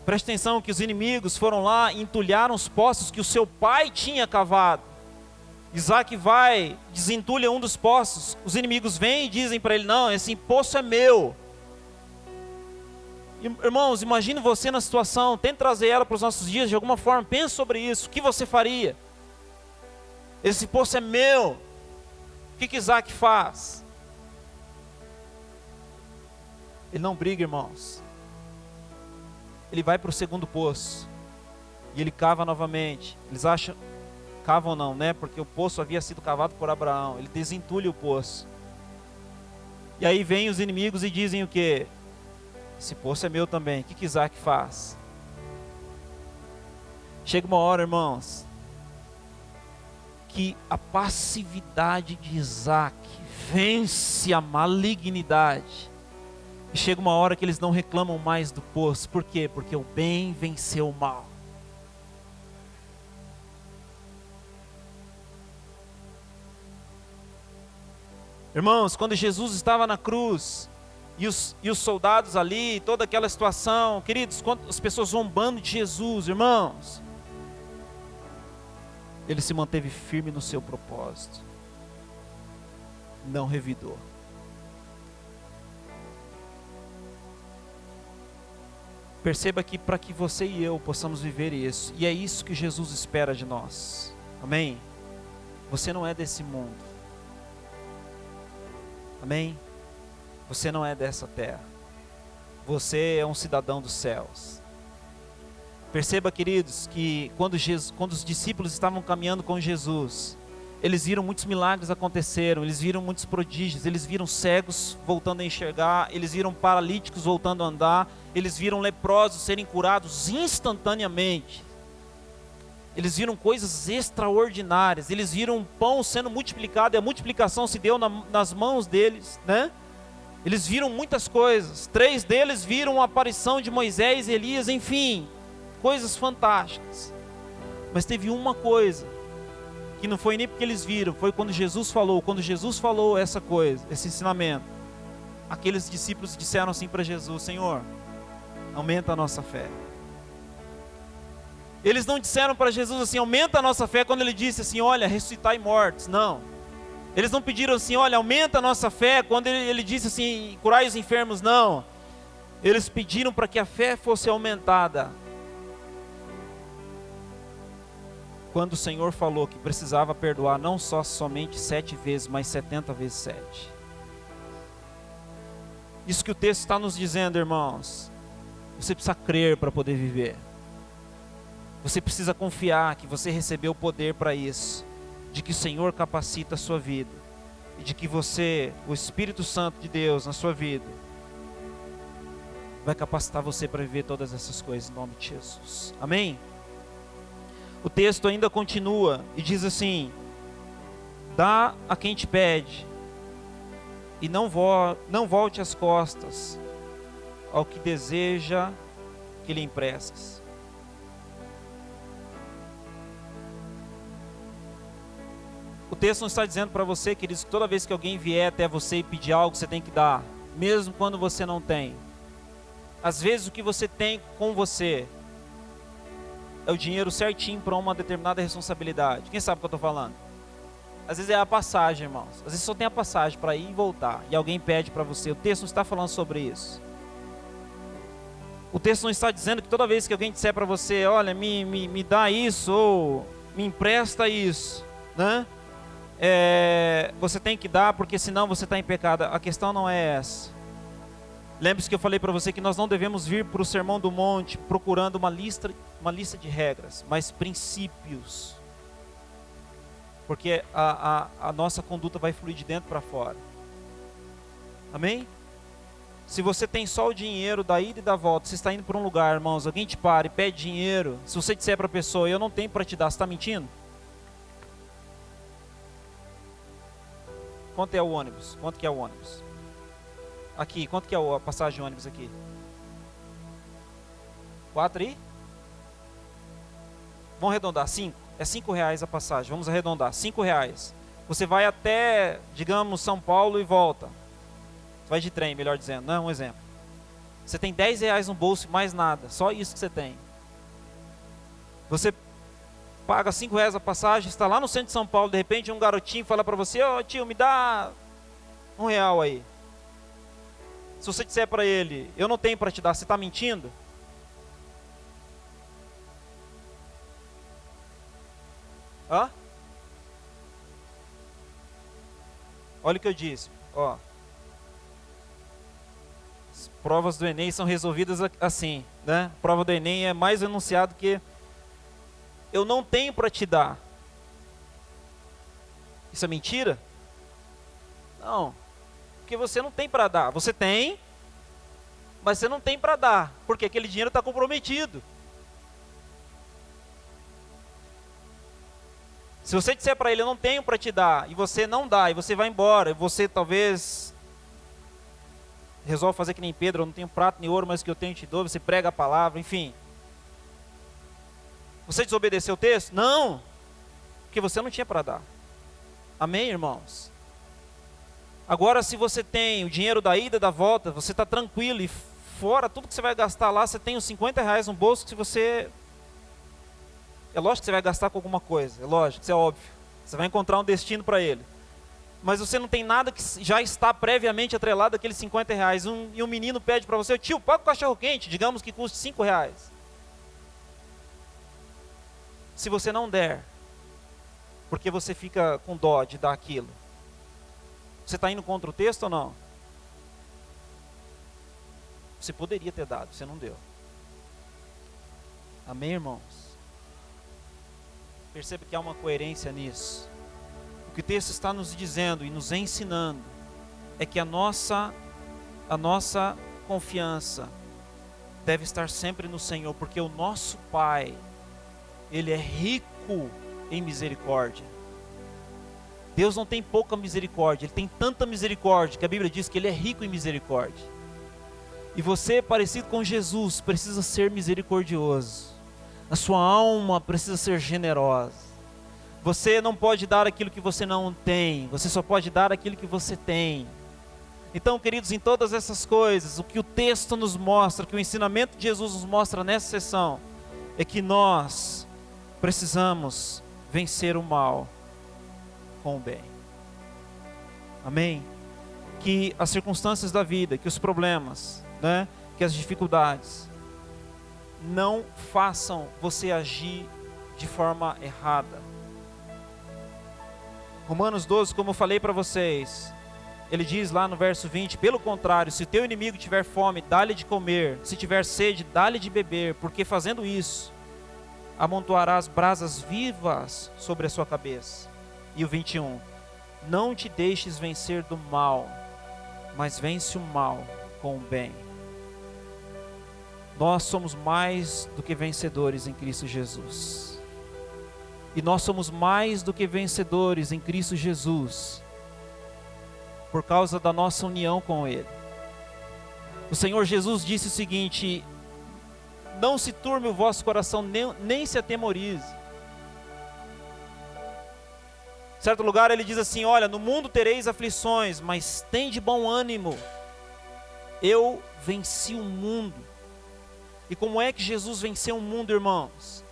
preste atenção que os inimigos foram lá e entulharam os poços que o seu pai tinha cavado. Isaac vai, desentulha um dos poços, os inimigos vêm e dizem para ele: não, esse poço é meu. Irmãos, imagine você na situação, tente trazer ela para os nossos dias de alguma forma, pense sobre isso, o que você faria? Esse poço é meu. O que Isaac faz? Ele não briga, irmãos. Ele vai para o segundo poço, e ele cava novamente. Eles acham... Cavam não, né? Porque o poço havia sido cavado por Abraão. Ele desentulha o poço. E aí vem os inimigos e dizem o quê? Esse poço é meu também. O que Isaac faz? Chega uma hora, irmãos, que a passividade de Isaac vence a malignidade. E chega uma hora que eles não reclamam mais do poço. Por quê? Porque o bem venceu o mal. Irmãos, quando Jesus estava na cruz, e os soldados ali, toda aquela situação, queridos, quando as pessoas zombando de Jesus, irmãos, ele se manteve firme no seu propósito, não revidou. Perceba que para que você e eu possamos viver isso, e é isso que Jesus espera de nós, amém? Você não é desse mundo, amém? Você não é dessa terra, você é um cidadão dos céus. Perceba, queridos, que quando os discípulos estavam caminhando com Jesus, eles viram muitos milagres aconteceram, eles viram muitos prodígios, eles viram cegos voltando a enxergar, eles viram paralíticos voltando a andar, eles viram leprosos serem curados instantaneamente, eles viram coisas extraordinárias, eles viram o pão sendo multiplicado e a multiplicação se deu nas mãos deles, né? Eles viram muitas coisas, 3 deles viram a aparição de Moisés e Elias, enfim, coisas fantásticas. Mas teve uma coisa, que não foi nem porque eles viram, foi quando Jesus falou essa coisa, esse ensinamento, aqueles discípulos disseram assim para Jesus: Senhor, aumenta a nossa fé. Eles não disseram para Jesus assim, aumenta a nossa fé, quando ele disse assim, olha, ressuscitai mortos, não. Eles não pediram assim, olha, aumenta a nossa fé, quando ele disse assim, curai os enfermos, não. Eles pediram para que a fé fosse aumentada. Quando o Senhor falou que precisava perdoar não somente 7 vezes, mas 70 vezes 7. Isso que o texto está nos dizendo, irmãos. Você precisa crer para poder viver. Você precisa confiar que você recebeu o poder para isso. De que o Senhor capacita a sua vida. E de que você, o Espírito Santo de Deus na sua vida, vai capacitar você para viver todas essas coisas em nome de Jesus. Amém? O texto ainda continua e diz assim: dá a quem te pede, e não volte as costas ao que deseja que lhe emprestes. O texto não está dizendo para você, queridos, que toda vez que alguém vier até você e pedir algo, você tem que dar, mesmo quando você não tem. Às vezes o que você tem com você é o dinheiro certinho para uma determinada responsabilidade. Quem sabe o que eu estou falando? Às vezes é a passagem, irmãos. Às vezes só tem a passagem para ir e voltar, e alguém pede para você. O texto não está falando sobre isso. O texto não está dizendo que toda vez que alguém disser para você, olha, me dá isso, ou me empresta isso, né? Você tem que dar, porque senão você está em pecado. A questão não é essa. Lembre-se que eu falei para você que nós não devemos vir para o Sermão do Monte procurando uma lista de regras, mas princípios. Porque a nossa conduta vai fluir de dentro para fora. Amém? Se você tem só o dinheiro da ida e da volta, você está indo para um lugar, irmãos, alguém te para e pede dinheiro, se você disser para a pessoa, eu não tenho para te dar, você está mentindo? Quanto é o ônibus? Quanto que é o ônibus? Aqui, quanto que é a passagem de ônibus aqui? 4 aí? Vamos arredondar, 5. É 5 reais a passagem, vamos arredondar, 5 reais. Você vai até, digamos, São Paulo e volta. Você vai de trem, melhor dizendo, não é um exemplo. Você tem 10 reais no bolso e mais nada, só isso que você tem. Você paga 5 reais a passagem, está lá no centro de São Paulo, de repente um garotinho fala para você, ô tio, me dá R$1 aí. Se você disser para ele, eu não tenho para te dar, você está mentindo? Hã? Olha o que eu disse, ó. As provas do Enem são resolvidas assim, né? A prova do Enem é mais enunciado que eu não tenho para te dar. Isso é mentira? Não. Porque você não tem para dar. Você tem, mas você não tem para dar. Porque aquele dinheiro está comprometido. Se você disser para ele, eu não tenho para te dar, e você não dá, e você vai embora, e você talvez resolve fazer que nem Pedro, eu não tenho prata nem ouro, mas o que eu tenho te dou, você prega a palavra, enfim. Você desobedeceu o texto? Não, porque você não tinha para dar. Amém, irmãos? Agora, se você tem o dinheiro da ida e da volta, você está tranquilo, e fora tudo que você vai gastar lá, você tem os R$ 50 no bolso, que você... É lógico que você vai gastar com alguma coisa, é lógico, isso é óbvio. Você vai encontrar um destino para ele. Mas você não tem nada que já está previamente atrelado àqueles R$ 50. E um menino pede para você, tio, paga o cachorro quente, digamos que custe R$ 5. Se você não der, porque você fica com dó de dar aquilo, você está indo contra o texto ou não? Você poderia ter dado, você não deu. Amém, irmãos? Perceba que há uma coerência nisso. O que o texto está nos dizendo e nos ensinando é que a nossa confiança deve estar sempre no Senhor, porque o nosso Pai, Ele é rico em misericórdia. Deus não tem pouca misericórdia, Ele tem tanta misericórdia que a Bíblia diz que Ele é rico em misericórdia. E você, parecido com Jesus, precisa ser misericordioso. A sua alma precisa ser generosa. Você não pode dar aquilo que você não tem, você só pode dar aquilo que você tem. Então, queridos, em todas essas coisas, o que o texto nos mostra, que o ensinamento de Jesus nos mostra nessa sessão, é que nós precisamos vencer o mal com o bem. Amém? Que as circunstâncias da vida, que os problemas, que as dificuldades, não façam você agir de forma errada. Romanos 12, como eu falei para vocês, ele diz lá no verso 20, pelo contrário, se o teu inimigo tiver fome, dá-lhe de comer, se tiver sede, dá-lhe de beber, porque fazendo isso, amontoarás brasas vivas sobre a sua cabeça. E o 21, não te deixes vencer do mal, mas vence o mal com o bem. Nós somos mais do que vencedores em Cristo Jesus. E nós somos mais do que vencedores em Cristo Jesus, por causa da nossa união com Ele. O Senhor Jesus disse o seguinte: não se turbe o vosso coração, nem se atemorize. Em certo lugar ele diz assim: olha, no mundo tereis aflições, mas tende bom ânimo, eu venci o mundo. E como é que Jesus venceu o mundo, irmãos?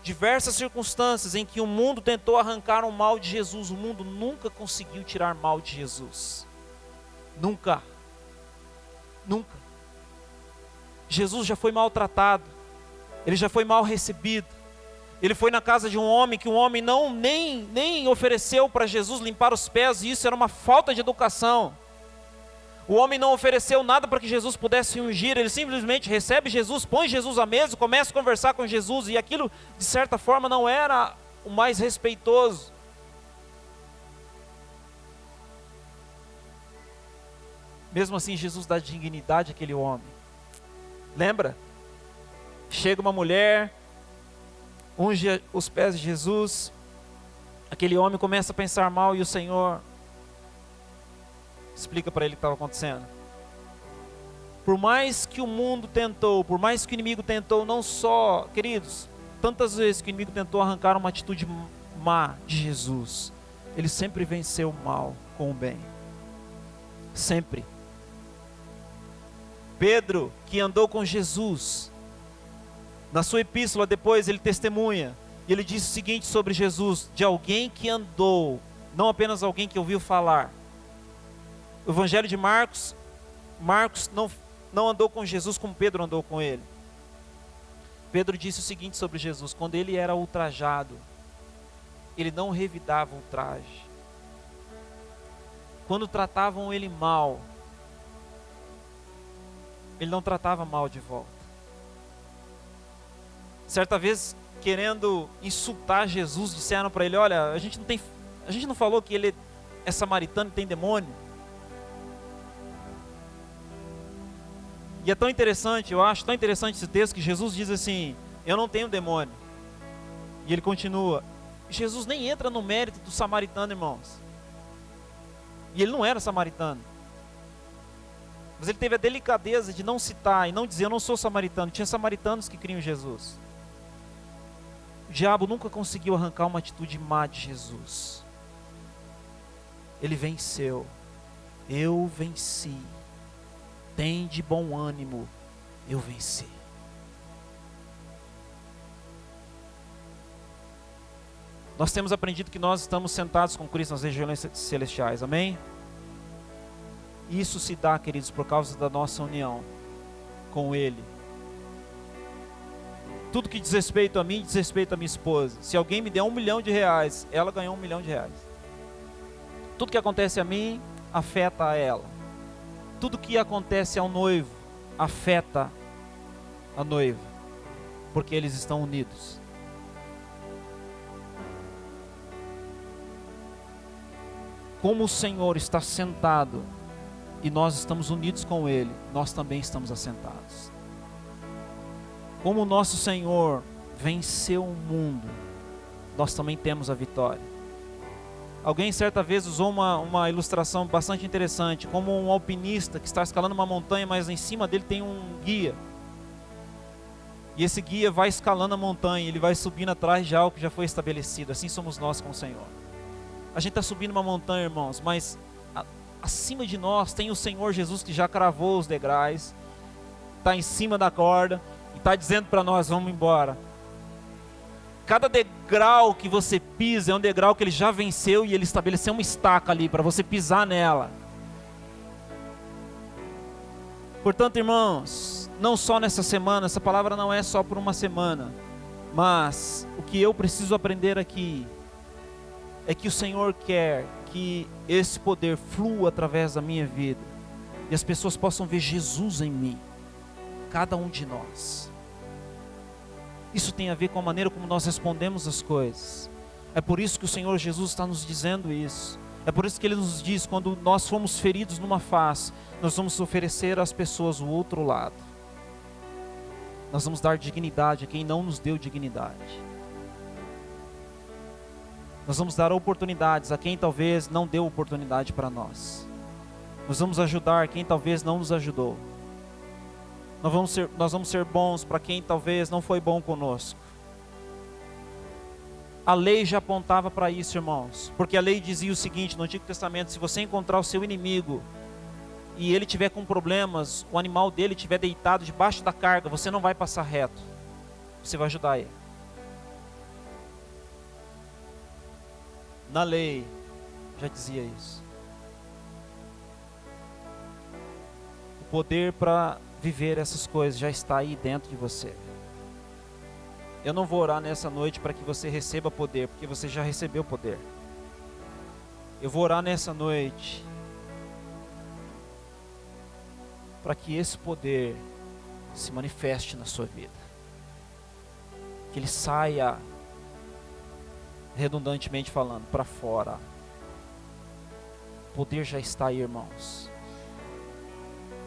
Diversas circunstâncias em que o mundo tentou arrancar o mal de Jesus, o mundo nunca conseguiu tirar mal de Jesus. Nunca. Nunca. Jesus já foi maltratado, Ele já foi mal recebido. Ele foi na casa de um homem que o homem nem ofereceu para Jesus limpar os pés, e isso era uma falta de educação. O homem não ofereceu nada para que Jesus pudesse ungir, ele simplesmente recebe Jesus, põe Jesus à mesa, começa a conversar com Jesus, e aquilo de certa forma não era o mais respeitoso. Mesmo assim, Jesus dá dignidade àquele homem. Lembra? Chega uma mulher, unge os pés de Jesus, aquele homem começa a pensar mal, e o Senhor explica para ele o que estava acontecendo. Por mais que o mundo tentou, por mais que o inimigo tentou, não só, queridos, tantas vezes que o inimigo tentou arrancar uma atitude má de Jesus, ele sempre venceu o mal com o bem. Sempre. Pedro, que andou com Jesus, na sua epístola depois ele testemunha, e ele diz o seguinte sobre Jesus: de alguém que andou, não apenas alguém que ouviu falar. O Evangelho de Marcos não andou com Jesus como Pedro andou com ele. Pedro disse o seguinte sobre Jesus: quando ele era ultrajado, ele não revidava o ultraje. Quando tratavam ele mal, ele não tratava mal de volta. Certa vez, querendo insultar Jesus, disseram para ele: olha, a gente não falou que ele é samaritano e tem demônio? E é tão interessante, eu acho tão interessante esse texto, que Jesus diz assim: eu não tenho demônio. E ele continua: Jesus nem entra no mérito do samaritano, irmãos. E ele não era samaritano. Mas ele teve a delicadeza de não citar e não dizer, eu não sou samaritano. Tinha samaritanos que criam Jesus. O diabo nunca conseguiu arrancar uma atitude má de Jesus. Ele venceu. Eu venci. Tem de bom ânimo. Eu venci. Nós temos aprendido que nós estamos sentados com Cristo nas regiões celestiais. Amém? Isso se dá, queridos, por causa da nossa união com Ele. Tudo que diz respeito a mim, diz respeito a minha esposa. Se alguém me der R$1 milhão, ela ganhou R$1 milhão. Tudo que acontece a mim, afeta a ela. Tudo que acontece ao noivo, afeta a noiva. Porque eles estão unidos. Como o Senhor está sentado e nós estamos unidos com Ele, nós também estamos assentados. Como o nosso Senhor venceu o mundo, nós também temos a vitória. Alguém certa vez usou uma ilustração bastante interessante, como um alpinista que está escalando uma montanha, mas em cima dele tem um guia. E esse guia vai escalando a montanha, ele vai subindo atrás de algo que já foi estabelecido. Assim somos nós com o Senhor. A gente está subindo uma montanha, irmãos, mas acima de nós tem o Senhor Jesus que já cravou os degraus, está em cima da corda e está dizendo para nós, vamos embora. Cada degrau que você pisa é um degrau que Ele já venceu e Ele estabeleceu uma estaca ali para você pisar nela. Portanto, irmãos, não só nessa semana, essa palavra não é só por uma semana, mas o que eu preciso aprender aqui é que o Senhor quer que esse poder flua através da minha vida e as pessoas possam ver Jesus em mim, cada um de nós. Isso tem a ver com a maneira como nós respondemos as coisas. É por isso que o Senhor Jesus está nos dizendo isso. É por isso que Ele nos diz, quando nós fomos feridos numa face, nós vamos oferecer às pessoas o outro lado. Nós vamos dar dignidade a quem não nos deu dignidade. Nós vamos dar oportunidades a quem talvez não deu oportunidade para nós. Nós vamos ajudar quem talvez não nos ajudou. Nós vamos ser bons para quem talvez não foi bom conosco. A lei já apontava para isso, irmãos. Porque a lei dizia o seguinte no Antigo Testamento: se você encontrar o seu inimigo e ele tiver com problemas, o animal dele estiver deitado debaixo da carga, você não vai passar reto. Você vai ajudar ele. Na lei já dizia isso. O poder para viver essas coisas já está aí dentro de você. Eu não vou orar nessa noite para que você receba poder, porque você já recebeu poder. Eu vou orar nessa noite para que esse poder se manifeste na sua vida. Que ele saia, redundantemente falando, para fora. O poder já está aí, irmãos.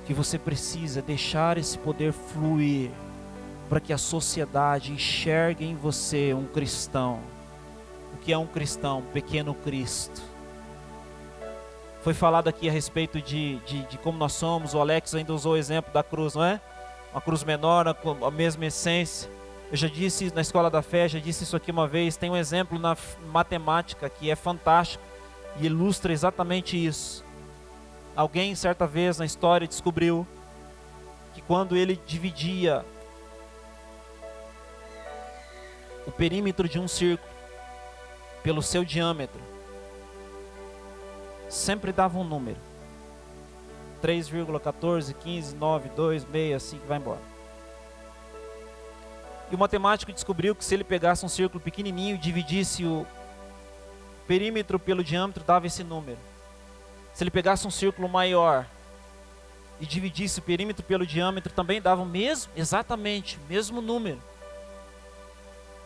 Que você precisa deixar esse poder fluir para que a sociedade enxergue em você um cristão. O que é um cristão? Um pequeno Cristo. Foi falado aqui a respeito de como nós somos. O Alex ainda usou o exemplo da cruz, não é? Uma cruz menor, com a mesma essência. Eu já disse na Escola da Fé, já disse isso aqui uma vez. Tem um exemplo na matemática que é fantástico e ilustra exatamente isso. Alguém certa vez na história descobriu que quando ele dividia o perímetro de um círculo pelo seu diâmetro, sempre dava um número: 3,14, 15, 9, 2, 6, assim que vai embora. E o matemático descobriu que se ele pegasse um círculo pequenininho e dividisse o perímetro pelo diâmetro, dava esse número. Se ele pegasse um círculo maior e dividisse o perímetro pelo diâmetro, também dava exatamente o mesmo número.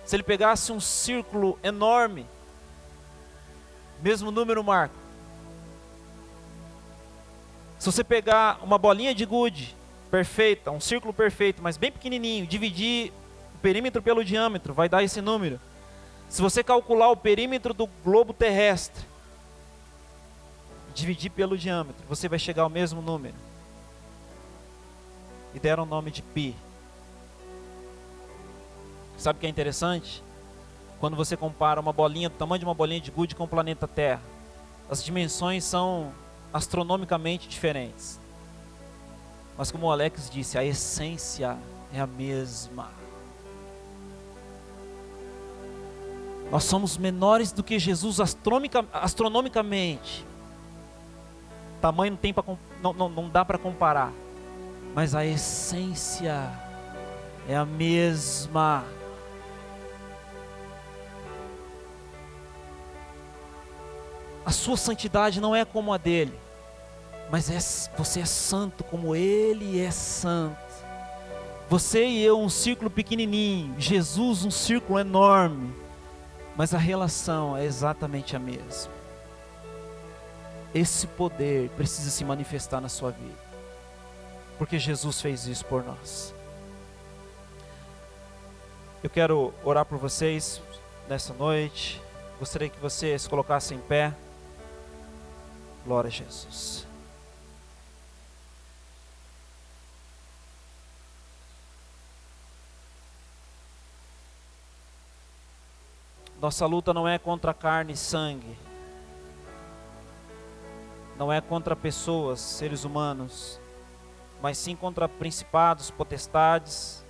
Se ele pegasse um círculo enorme, mesmo número, Marco. Se você pegar uma bolinha de gude perfeita, um círculo perfeito, mas bem pequenininho, dividir o perímetro pelo diâmetro, vai dar esse número. Se você calcular o perímetro do globo terrestre, dividir pelo diâmetro, você vai chegar ao mesmo número. E deram o nome de Pi. Sabe o que é interessante? Quando você compara uma bolinha do tamanho de uma bolinha de gude com o planeta Terra, as dimensões são astronomicamente diferentes. Mas como o Alex disse, a essência é a mesma. Nós somos menores do que Jesus astronomicamente. Tamanho não dá para comparar. Mas a essência é a mesma. A sua santidade não é como a dele, mas você é santo como ele é santo. Você e eu um círculo pequenininho, Jesus um círculo enorme, mas a relação é exatamente a mesma. Esse poder precisa se manifestar na sua vida, porque Jesus fez isso por nós. Eu quero orar por vocês nessa noite. Gostaria que você se colocasse em pé. Glória a Jesus. Nossa luta não é contra carne e sangue. Não é contra pessoas, seres humanos, mas sim contra principados, potestades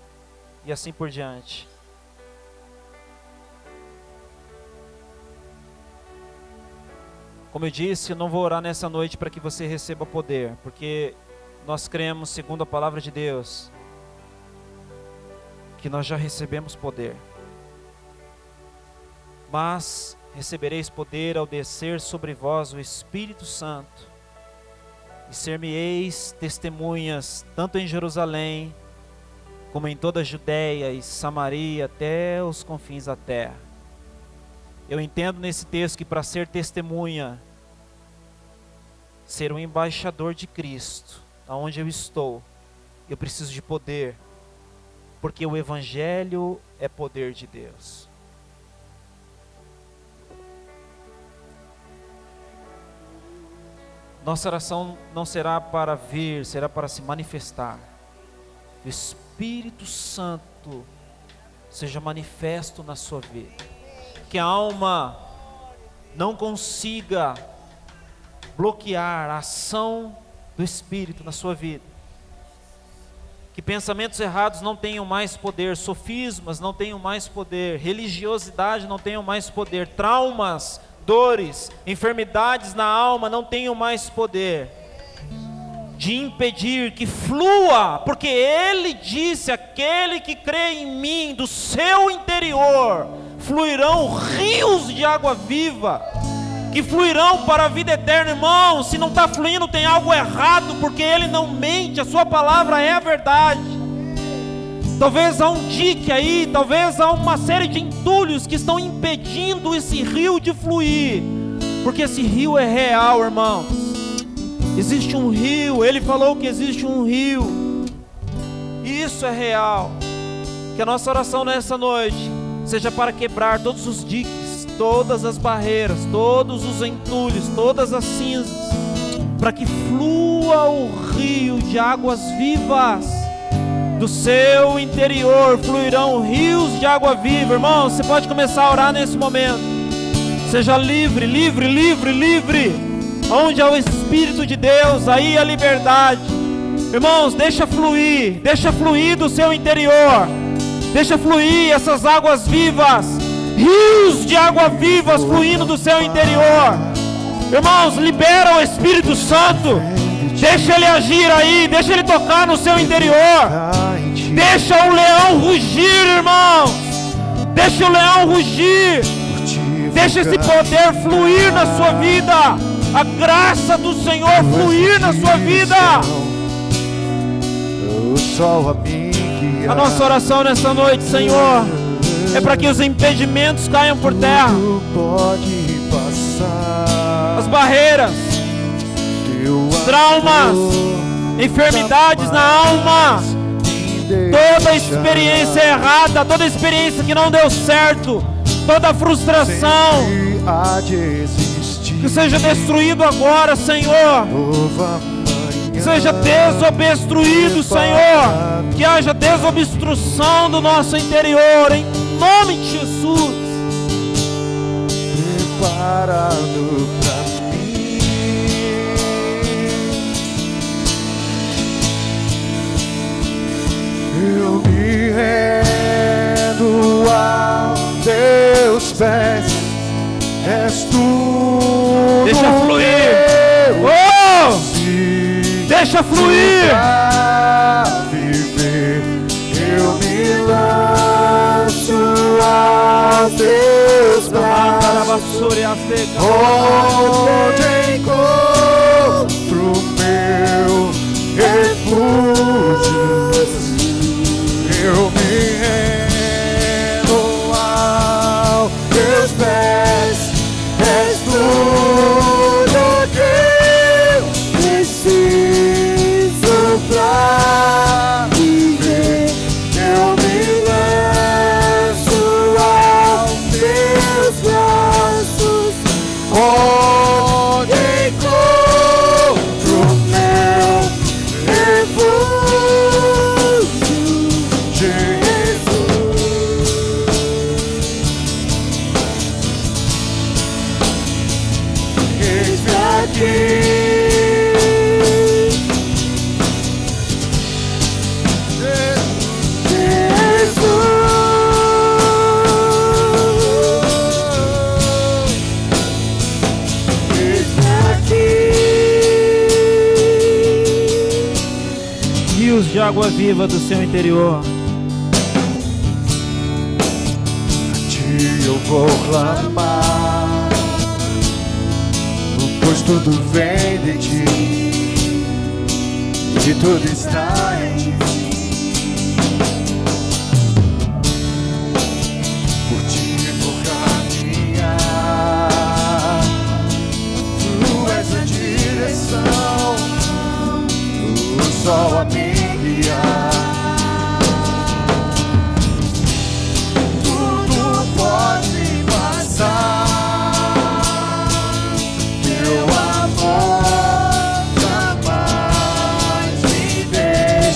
e assim por diante. Como eu disse, eu não vou orar nessa noite para que você receba poder, porque nós cremos, segundo a palavra de Deus, que nós já recebemos poder. Mas recebereis poder ao descer sobre vós o Espírito Santo, e ser-me-eis testemunhas, tanto em Jerusalém, como em toda a Judéia e Samaria, até os confins da terra. Eu entendo nesse texto que para ser testemunha, ser um embaixador de Cristo, aonde eu estou, eu preciso de poder, porque o Evangelho é poder de Deus. Nossa oração não será para vir, será para se manifestar. O Espírito Santo seja manifesto na sua vida. Que a alma não consiga bloquear a ação do Espírito na sua vida. Que pensamentos errados não tenham mais poder, sofismas não tenham mais poder, religiosidade não tenham mais poder, traumas, dores, enfermidades na alma não tenham mais poder de impedir que flua, porque Ele disse: aquele que crê em mim, do seu interior fluirão rios de água viva, que fluirão para a vida eterna. Irmão, se não está fluindo tem algo errado, porque Ele não mente, a sua palavra é a verdade. Talvez há um dique aí, talvez há uma série de entulhos que estão impedindo esse rio de fluir, porque esse rio é real, irmãos. Existe um rio, Ele falou que existe um rio, e isso é real. Que a nossa oração nessa noite seja para quebrar todos os diques, todas as barreiras, todos os entulhos, todas as cinzas, para que flua o rio de águas vivas. Do seu interior fluirão rios de água viva. Irmão, você pode começar a orar nesse momento. Seja livre, livre, livre, livre. Onde há o Espírito de Deus, aí a liberdade. Irmãos, deixa fluir do seu interior. Deixa fluir essas águas vivas, rios de água vivas fluindo do seu interior. Irmãos, libera o Espírito Santo. Deixa Ele agir aí, deixa Ele tocar no seu interior. Deixa o leão rugir, irmãos. Deixa o leão rugir. Deixa esse poder fluir na sua vida. A graça do Senhor fluir na sua vida. A nossa oração nessa noite, Senhor, é para que os impedimentos caiam por terra. As barreiras, traumas, enfermidades na alma, toda experiência errada, toda experiência que não deu certo, toda frustração sempre há de existir. que seja destruído agora, Senhor. Nova manhã, Seja desobstruído, Senhor. Que haja desobstrução do nosso interior, em nome de Jesus. preparado pra mim. Eu me rendo aos teus pés. És tudo. Deixa fluir. Oh! Deixa fluir. Pra viver, eu me lanço aos teus braços, onde encontro meu refúgio. Eu me rendo aos teus pés. És tudo que eu preciso pra viver. Eu me lanço aos teus braços, onde encontro meu refúgio, Jesus. Eis-me aqui. Rios de água viva do seu interior. A ti eu vou clamar, pois tudo vem de ti, e tudo está em ti. Por ti vou caminhar, tu és a direção, o sol a me guiar. Tudo pode passar, teu amor jamais me deixa.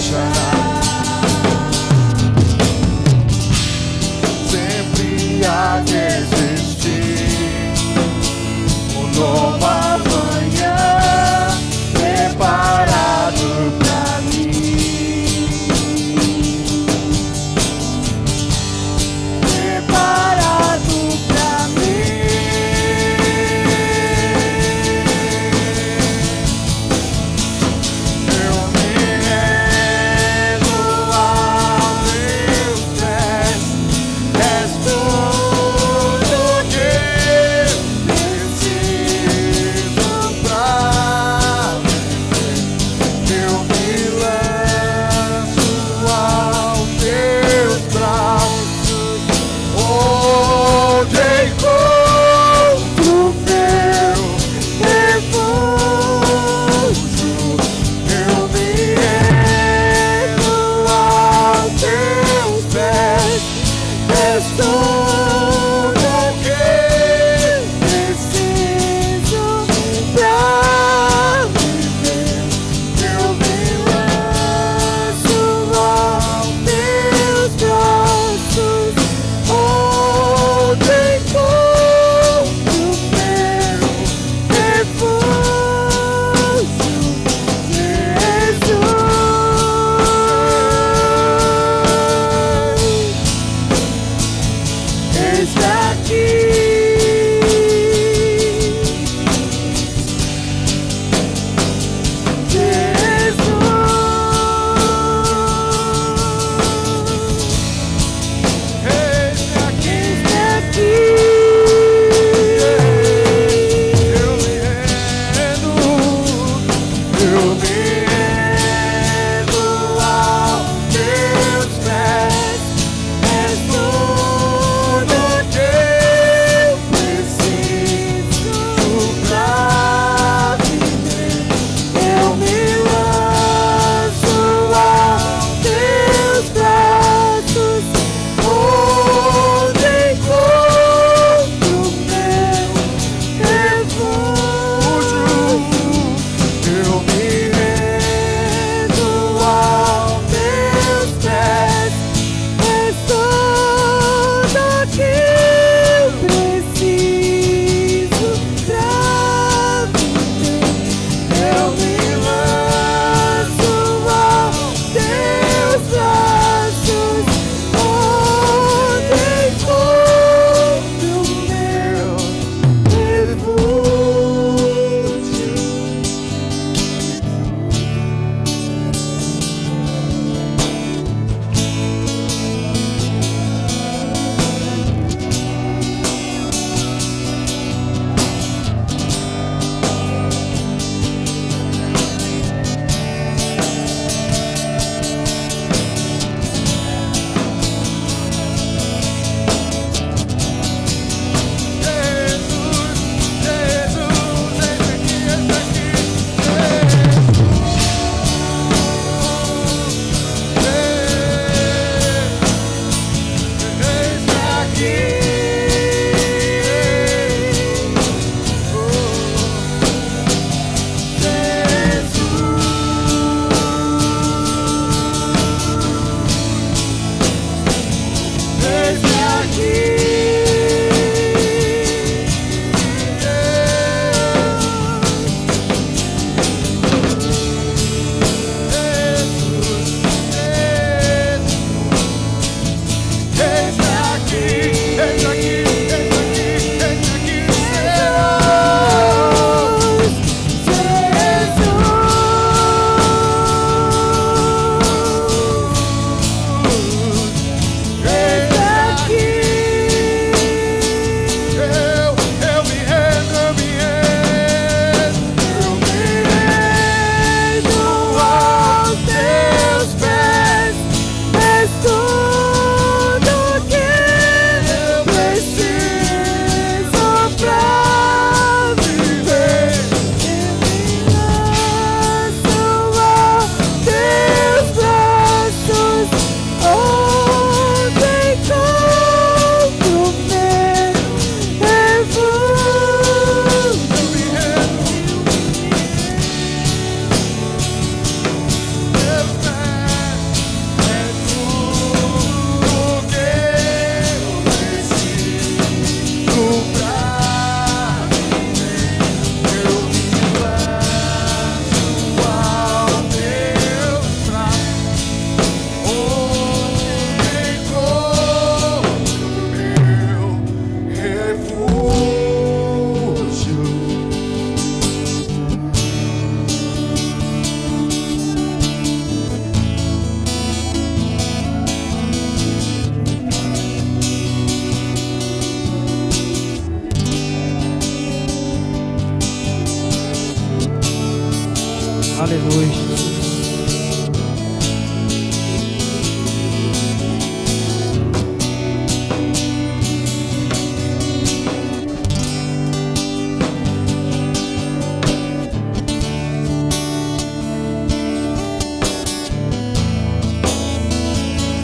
Aleluia, Jesus.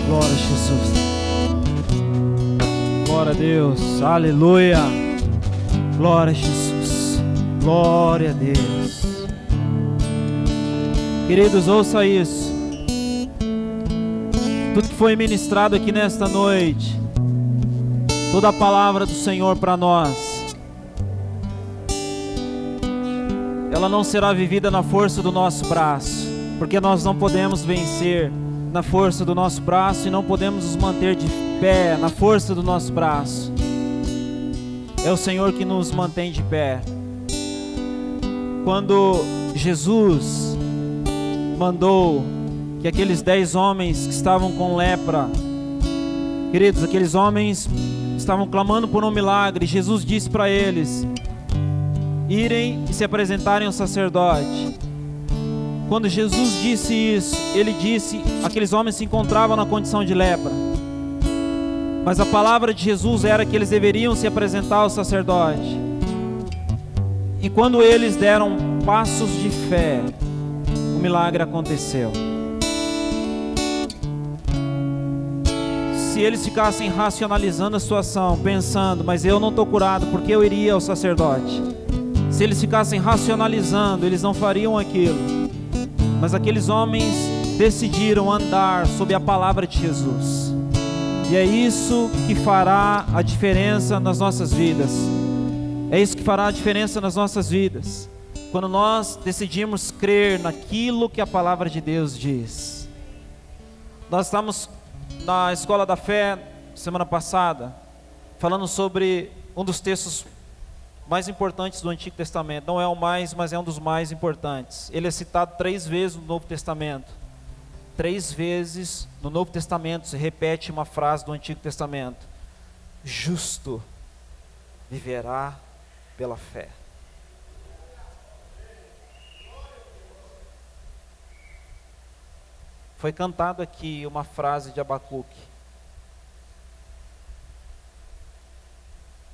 Glória a Jesus. Glória a Deus. Aleluia. Glória a Jesus. Glória a Deus. Queridos, ouça isso. Tudo que foi ministrado aqui nesta noite, toda a palavra do Senhor para nós, ela não será vivida na força do nosso braço, porque nós não podemos vencer na força do nosso braço e não podemos nos manter de pé na força do nosso braço. É o Senhor que nos mantém de pé. Quando Jesus mandou que aqueles 10 homens que estavam com lepra, queridos, aqueles homens estavam clamando por um milagre, Jesus disse para eles irem e se apresentarem ao sacerdote. Quando Jesus disse isso, ele disse, aqueles homens se encontravam na condição de lepra, mas a palavra de Jesus era que eles deveriam se apresentar ao sacerdote. E quando eles deram passos de fé, o milagre aconteceu. Se eles ficassem racionalizando a situação, pensando, mas eu não estou curado, porque eu iria ao sacerdote? Se eles ficassem racionalizando, eles não fariam aquilo. Mas aqueles homens decidiram andar sob a palavra de Jesus. E é isso que fará a diferença nas nossas vidas. É isso que fará a diferença nas nossas vidas. Quando nós decidimos crer naquilo que a palavra de Deus diz. Nós estamos na Escola da Fé, semana passada, falando sobre um dos textos mais importantes do Antigo Testamento. Não é o mais, mas é um dos mais importantes. Ele é citado 3 vezes no Novo Testamento. 3 vezes no Novo Testamento se repete uma frase do Antigo Testamento: justo viverá pela fé. Foi cantado aqui uma frase de Abacuque.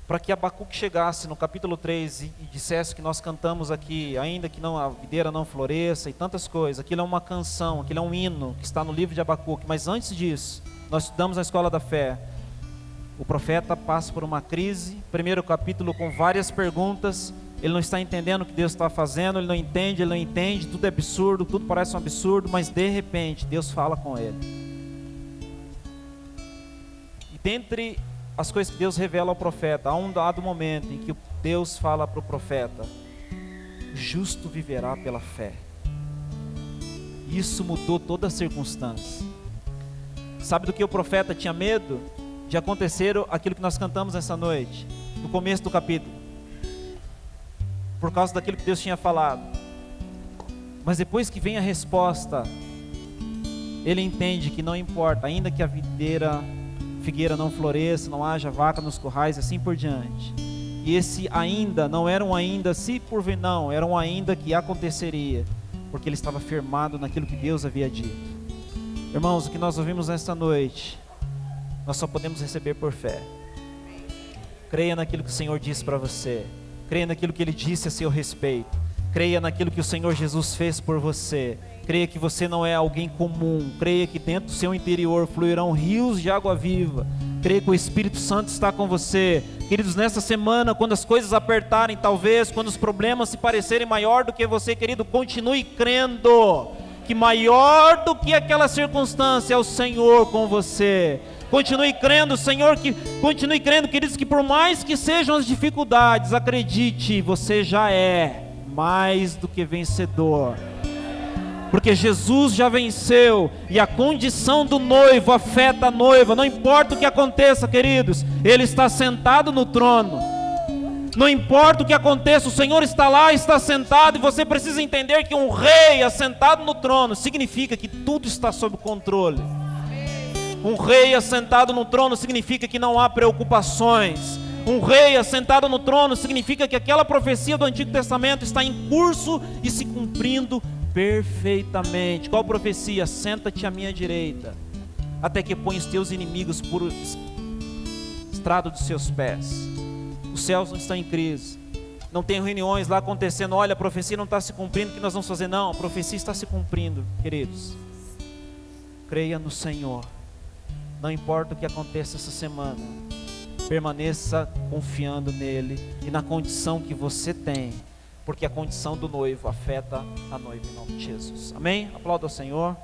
Para que Abacuque chegasse no capítulo 3 e dissesse que nós cantamos aqui, ainda que não, a videira não floresça e tantas coisas, aquilo é uma canção, aquilo é um hino que está no livro de Abacuque. Mas antes disso, nós estudamos na Escola da Fé. O profeta passa por uma crise, primeiro capítulo com várias perguntas, ele não está entendendo o que Deus está fazendo, ele não entende, tudo é absurdo, tudo parece um absurdo, mas de repente Deus fala com ele. E dentre as coisas que Deus revela ao profeta, há um dado momento em que Deus fala para o profeta: justo viverá pela fé. Isso mudou toda a circunstância. Sabe do que o profeta tinha medo? De acontecer aquilo que nós cantamos essa noite, no começo do capítulo, por causa daquilo que Deus tinha falado. Mas depois que vem a resposta, ele entende que não importa, ainda que a figueira não floresça, não haja vaca nos currais, assim por diante. E esse ainda não era um ainda se porventura, não, era um ainda que aconteceria, porque ele estava firmado naquilo que Deus havia dito. Irmãos, o que nós ouvimos nesta noite, nós só podemos receber por fé. Creia naquilo que o Senhor disse para você. Creia naquilo que Ele disse a seu respeito. Creia naquilo que o Senhor Jesus fez por você. Creia que você não é alguém comum. Creia que dentro do seu interior fluirão rios de água viva. Creia que o Espírito Santo está com você. Queridos, nessa semana, quando as coisas apertarem, talvez, quando os problemas se parecerem maior do que você, querido, continue crendo que maior do que aquela circunstância é o Senhor com você. Continue crendo, Senhor, continue crendo, queridos, que por mais que sejam as dificuldades, acredite, você já é mais do que vencedor. Porque Jesus já venceu, e a condição do noivo afeta a noiva. Não importa o que aconteça, queridos, Ele está sentado no trono. Não importa o que aconteça, o Senhor está lá, está sentado, e você precisa entender que um rei assentado no trono significa que tudo está sob controle. Um rei assentado no trono significa que não há preocupações. Um rei assentado no trono significa que aquela profecia do Antigo Testamento está em curso e se cumprindo perfeitamente. Qual profecia? Senta-te à minha direita, até que põe os teus inimigos por estrado dos seus pés. Os céus não estão em crise. Não tem reuniões lá acontecendo. Olha, a profecia não está se cumprindo, o que nós vamos fazer? Não, a profecia está se cumprindo, queridos. Creia no Senhor. Não importa o que aconteça essa semana, permaneça confiando nele e na condição que você tem, porque a condição do noivo afeta a noiva em nome de Jesus. Amém? Aplauda ao Senhor.